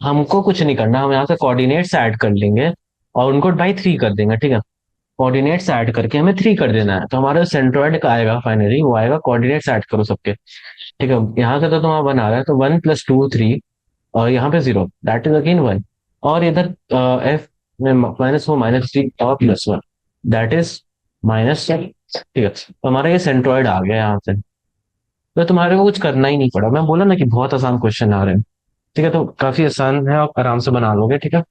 हमको कुछ नहीं करना, हम यहाँ से कोऑर्डिनेट्स ऐड कर लेंगे और उनको बाई थ्री कर देंगे, ठीक है। कोऑर्डिनेट्स ऐड करके हमें 3 कर देना है, तो हमारा सेंट्रॉइड का आएगा फाइनली, वो आएगा कोऑर्डिनेट्स ऐड करो सबके, ठीक है। यहाँ से तो तुम्हारा 1 आ रहा है, तो 1 + 2 3, और यहाँ पे 0, दैट इज अगेन 1। और इधर एफ में -4 -3 और +1, दैट इज -7, ठीक है। तो हमारा ये सेंट्रॉइड आ गया यहाँ से, तो तुम्हारे को कुछ करना ही नहीं पड़ा। मैं बोला ना कि बहुत आसान क्वेश्चन आ रहे हैं, ठीक है। तो काफी आसान है, आप आराम से बना लोगे, ठीक है।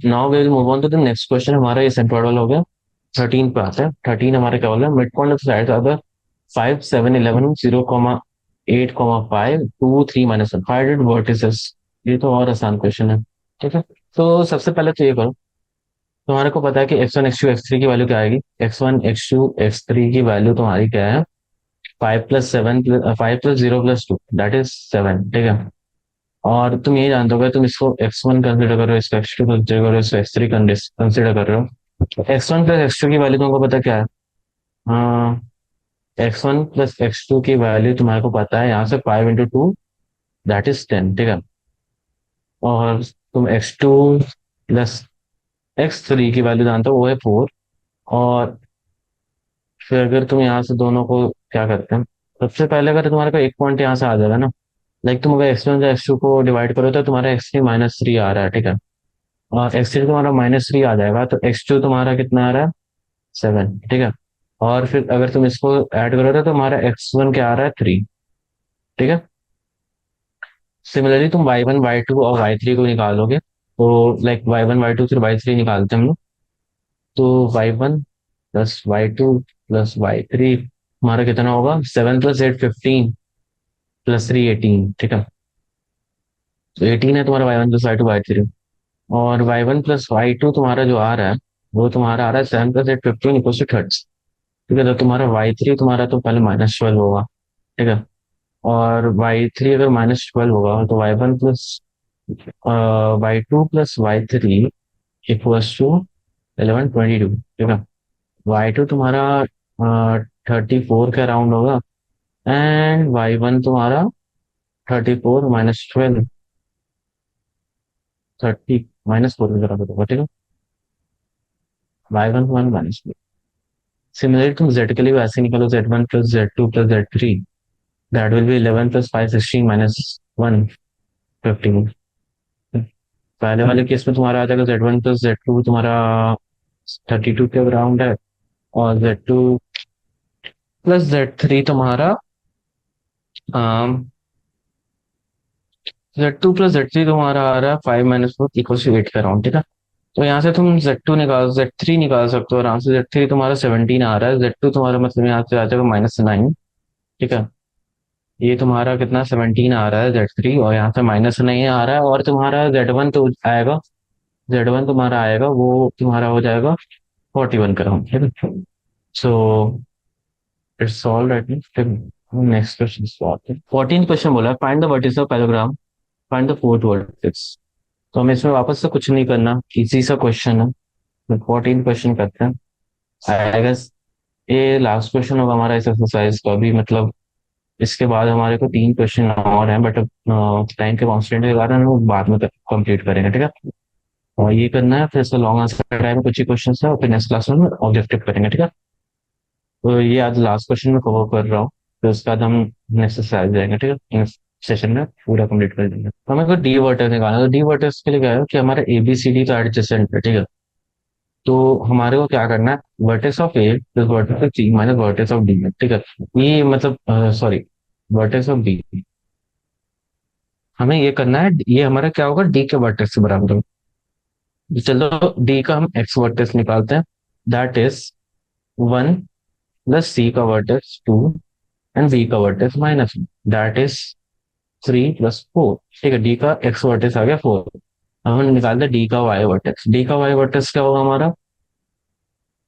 Now we will move on to the next question. हमारा ये सेंट्रोइड वाला हो गया। 13 पे आते हैं। 13 हमारे क्या बोला, मिड पॉइंट ऑफ साइड अगर 5, 7, 11, 0, 8, 5, 2, 3, -1, फाइंड वर्टिसेस। ये तो और आसान क्वेश्चन है, ठीक है। तो सबसे पहले तो ये करो, तुम्हारे को पता है कि x1 x2 x3 की वैल्यू क्या आएगी। x1 x2 x3 की वैल्यू तुम्हारी क्या है, 5 + 0 + 2, दैट इज 7, ठीक है। और तुम ये जानते हो, तुम इसको x1 कंसिडर कर रहे हो, इसको x2 कंसिडर कर रहे हो, इसको x3 कंसिडर कर रहे हो। x1 प्लस x2 की वैल्यू तुमको पता क्या है, हाँ, x1 प्लस x2 की वैल्यू तुम्हारे को पता है, यहाँ से 5 × 2 दैट इज 10, ठीक है। और तुम x2 प्लस x3 की वैल्यू जानते हो, वो है 4। और फिर अगर तुम यहाँ से दोनों को क्या करते हैं, सबसे पहले अगर तुम्हारे को एक पॉइंट यहाँ से आ जाएगा ना, लाइक तुम अगर x1 या x2 को डिवाइड करो तो तुम्हारा x3 -3 आ रहा है, ठीक है। और x3 तुम्हारा -3 आ जाएगा, तो x2 तुम्हारा कितना आ रहा है, 7, ठीक है। और फिर अगर तुम इसको ऐड करोगे तो तुम्हारा x1 क्या आ रहा है, 3, ठीक है। सिमिलरली तुम y1 y2 और y3 को निकालोगे, तो लाइक y1 y2 फिर y3 निकालते हैं हम लोग। तो y1 plus y2 plus y3 हमारा कितना होगा, 7 + 8 15 +3 18, ठीक है। तो 18 है तुम्हारा y1 प्लस y2 y3। और y1 प्लस y2 तुम्हारा जो आ रहा है, वो तुम्हारा आ रहा है 7 + 8 15 = 30, ठीक है। तो तुम्हारा y3 तुम्हारा तो पहले -12 होगा, ठीक है। और y3 अगर -12 होगा तो y1 प्लस y2 + y3 = 11 22, ठीक है। y2 तुम्हारा 34 के अराउंड होगा, एंड y1 तुम्हारा 34 -12, 30 -4 के बराबर होगा, ठीक है। y1 तुम्हारा -4। सिमिलरली तुम z के लिए वैसे निकालो, z1 + z2 + z3 that will B 11 plus 5 16 minus 1 15। पहले वाले केस में तुम्हारा आ जाएगा Z1 प्लस Z2 तुम्हारा 32 के अराउंड है, और Z2 प्लस Z3 तुम्हारा Z2 प्लस Z3 तुम्हारा आ रहा है 5 माइनस 4 इक्वल टू 8 के अराउंड, ठीक है। तो यहाँ से तुम Z3 निकाल सकते हो आराम से। Z3 तुम्हारा 17 आ रहा है, Z2 तुम्हारा मतलब यहाँ से आ जाएगा -9, ठीक है। ये तुम्हारा कितना 17 आ रहा है Z3, और यहाँ से -9 आ रहा है, और तुम्हारा Z1 तो आएगा, Z1 तुम्हारा आएगा वो तुम्हारा हो जाएगा 41 का राउंड, ठीक है। So it's solve right. Next question solve. 14 question बोला find the vertex of parallelogram, find the fourth vertex. तो हमें इसमें वापस से कुछ नहीं करना, इजी सा क्वेश्चन है। 14 क्वेश्चन करते हैं। आई गेस ये लास्ट क्वेश्चन होगा हमारा इस एक्सरसाइज का भी, मतलब इसके बाद हमारे को 3 क्वेश्चन और हैं, बट टाइम के कॉन्स्टेंट के कारण वो बाद में कंप्लीट करेंगे, ठीक है। और ये करना है, फिर इसका लॉन्ग आंसर टाइम कुछ ही क्वेश्चन है, और फिर नेक्स्ट क्लास में ऑब्जेक्टिव करेंगे, ठीक है। तो ये आज लास्ट क्वेश्चन में कवर कर रहा हूँ, फिर उसके बाद हम नेक्स्ट एक्सरसाइज जाएंगे, ठीक है। नेक्स्ट सेशन में पूरा कंप्लीट कर देंगे। तो हमें को डी वर्टेक्स निकालना है। तो डी वर्टेक्स के लिए क्या है कि हमारे ABCD तो एडजेसेंट है, ठीक है। तो हमारे को क्या करना है, vertex of A plus vertex of C minus vertex of D, ठीक है। ये मतलब सॉरी, वर्टेक्स ऑफ बी, हमें ये करना है, ये हमारा क्या होगा, डी के वर्टेक्स से बराबर होगा। तो चलो डी का हम एक्स वर्टेक्स निकालते हैं, दैट इज 1 प्लस सी का वर्टेक्स 2 एंड बी का वर्टेक्स -1, दैट इज 3 प्लस 4, ठीक है। डी का एक्स वर्टेक्स आ गया 4। अब हम निकालते हैं डी का वाई वर्टेक्स। डी का वाई वर्टेक्स क्या होगा हमारा,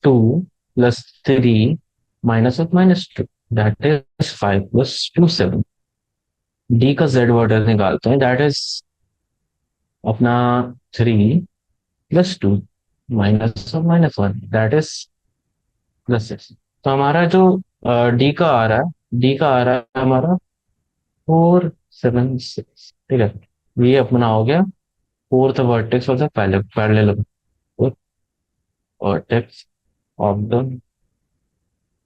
2 plus 3 -1 -2, that is 5 plus 2 7। D का जेड वर्टेक्स निकालते हैं, दैट इज अपना 3 प्लस 2 -1 दैट इज +6। तो हमारा जो डी का आ रहा है, डी का आ रहा है हमारा 4 7 6, ठीक है। ये अपना हो गया fourth vertex of the parallel vertex of the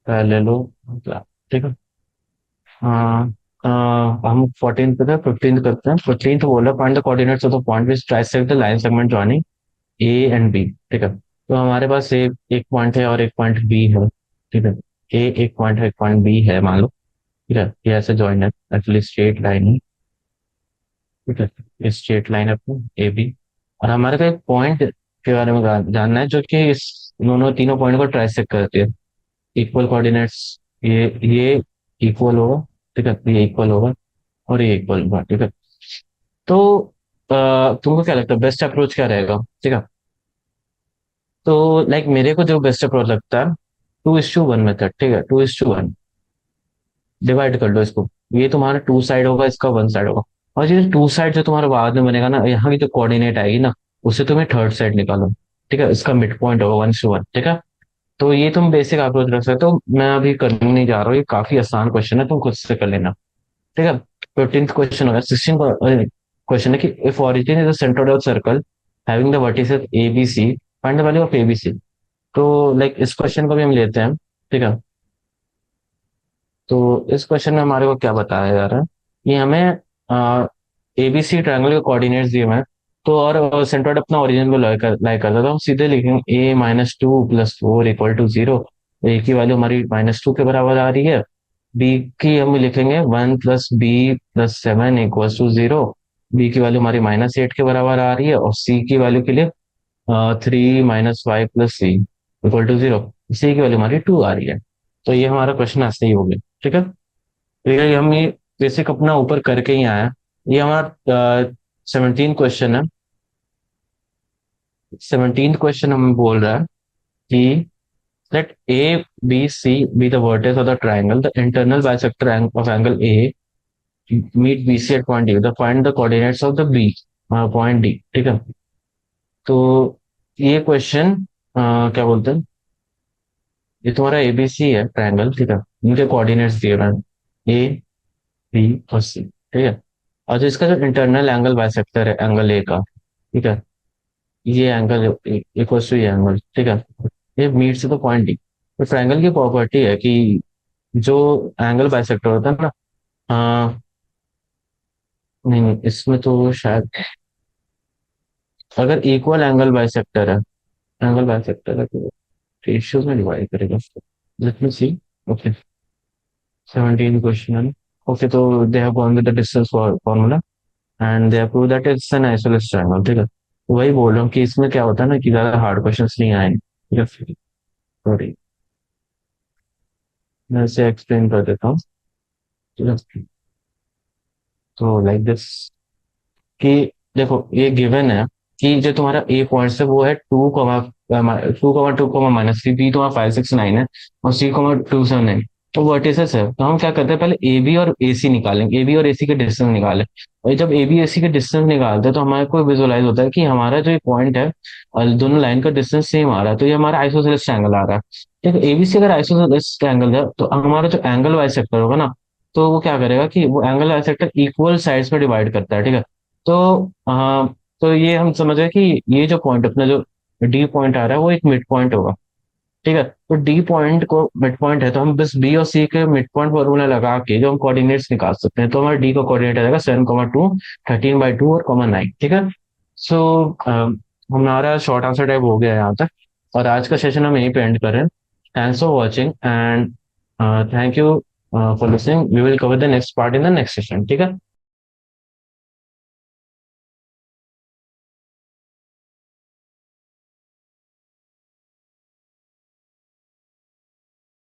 parallelogram, ठीक है। हाँ, हम 14 पे थे, 15 करते हैं। 15 बोला find the coordinates of the point which trisect the line segment joining A and B, ठीक है। तो हमारे पास एक पॉइंट है और एक पॉइंट बी है, ठीक है। ए एक पॉइंट है, एक पॉइंट बी है मान लो, ठीक है। ये ऐसे जॉइन है, एक्चुअली स्ट्रेट लाइन है, ठीक है। ये स्ट्रेट लाइन है अपनी ए बी, और हमारे को एक पॉइंट के बारे में जानना है जो कि इस दोनों तीनों पॉइंट को ट्राइसेक्ट करती है। इक्वल कोऑर्डिनेट्स, ये इक्वल होगा, ठीक है। ये इक्वल होगा और ये इक्वल होगा, ठीक है। तो तुमको क्या लगता है बेस्ट अप्रोच क्या रहेगा, ठीक है। तो लाइक मेरे को जो बेस्ट अप्रोच लगता है, 2:1 मेथड, ठीक है। 2:1 डिवाइड कर लो इसको, ये तुम्हारा 2 साइड होगा, इसका 1 साइड होगा। और ये 2 साइड जो तुम्हारा बाद में बनेगा ना, यहाँ की जो कोऑर्डिनेट आएगी ना, उससे तुम्हें थर्ड साइड निकालो, ठीक है। इसका मिड पॉइंट होगा 1:1, ठीक है। तो ये तुम बेसिक अप्रोच रख सकते हो, मैं अभी करने नहीं जा रहा हूँ, ये काफी आसान क्वेश्चन है, तुम खुद से कर लेना, ठीक है। 15th क्वेश्चन होगा, 16 क्वेश्चन है कि if origin is the centre of circle having the vertices A B C, find the value of ABC। तो लाइक इस क्वेश्चन को भी हम लेते हैं, ठीक है। तो इस क्वेश्चन में हमारे को क्या बताया जा रहा है, कि हमें ABC ट्रायंगल के कोऑर्डिनेट्स दिए हुए हैं, तो और सेंट्रोइड अपना ओरिजिन को लाई करता है, तो हम सीधे लिखेंगे A-2 + 4 = 0। ए की वैल्यू हमारी -2 के बराबर आ रही है, बी की हम लिखेंगे 1 + B + 7 = 0। बी की वैल्यू हमारी -8 के बराबर आ रही है, और सी की वैल्यू के लिए 3 - 5 + C = 0। सी की वैल्यू हमारी 2 आ रही है। तो ये हमारा क्वेश्चन ऐसे ही हो गया, ठीक है। तो ये हम ये बेसिक अपना ऊपर करके ही आया। ये हमारा 17 क्वेश्चन है। 17 क्वेश्चन हमें बोल रहा है कि let ABC be the vertex of the triangle, the internal bisector of angle A meet BC at point D, the find the coordinates of the B point D, ठीक है। तो ये क्वेश्चन क्या बोलते हैं, ये तुम्हारा ABC है ट्रायंगल, ठीक है। इनके कोऑर्डिनेट्स दिए हुए हैं A, B और C, ठीक है। और जो इसका जो इंटरनल एंगल बाइसेक्टर है एंगल ए का, ठीक है, ये एंगल इक्वल टू ये एंगल, ठीक है। ये मीट से तो पॉइंट डी। तो ट्रायंगल की प्रॉपर्टी है कि जो एंगल बाइसेक्टर होता है ना, हाँ, नहीं नहीं, इसमें तो शायद अगर इक्वल एंगल बाइसेक्टर है, एंगल बाइसेक्टर है तो रेशियोज में डिवाइड करेगा उसको। Let me see. Okay, 17 question. Okay, तो they have gone with the distance formula and they have prove that it's an isosceles triangle. ठीक है, तो वही बोल रहा हूँ कि इसमें क्या होता है ना कि ज्यादा हार्ड क्वेश्चंस नहीं आएंगे। ठीक है, सॉरी, मैं इसे एक्सप्लेन कर देता हूँ। ठीक है, तो लाइक दिस, कि देखो ये गिवन है कि जो तुम्हारा ए पॉइंट है वो है 2,2,2,-, बी तुम्हारा 5,6,9 है, और C,2,7,9। तो वर्टिसेस है, तो हम क्या करते हैं, पहले ए बी और ए सी निकालेंगे, ए बी और ए सी के डिस्टेंस निकालें। और जब ए बी ए सी के डिस्टेंस निकालते हैं तो हमारे को विजुअलाइज होता है कि हमारा जो पॉइंट है और दोनों लाइन का डिस्टेंस सेम आ रहा है, तो ये हमारा आइसोसेलेस ट्रायंगल आ रहा है। देखो एबीसी अगर आइसोसेलेस ट्रायंगल है तो हमारा जो एंगल बाइसेक्टर होगा ना, तो वो क्या करेगा कि वो एंगल बाइसेक्टर इक्वल साइड्स में डिवाइड करता है। ठीक है, तो हाँ, तो ये हम समझ गए कि ये जो पॉइंट अपना जो डी पॉइंट आ रहा है वो एक मिड पॉइंट होगा। ठीक है, तो डी पॉइंट को मिड पॉइंट है तो हम बस बी और सी के मिड पॉइंट फॉर्मूला लगा के जो हम कोऑर्डिनेट्स निकाल सकते हैं, तो हमारा डी का कोऑर्डिनेट आ जाएगा 7,2, 13/2 और ,9। ठीक है, सो हमारा शॉर्ट आंसर टाइप हो गया है यहाँ तक, और आज का सेशन हम यहीं पे एंड कर रहे हैं। Thanks for watching and thank you for listening. We will cover the next part in the next session. ठीक है।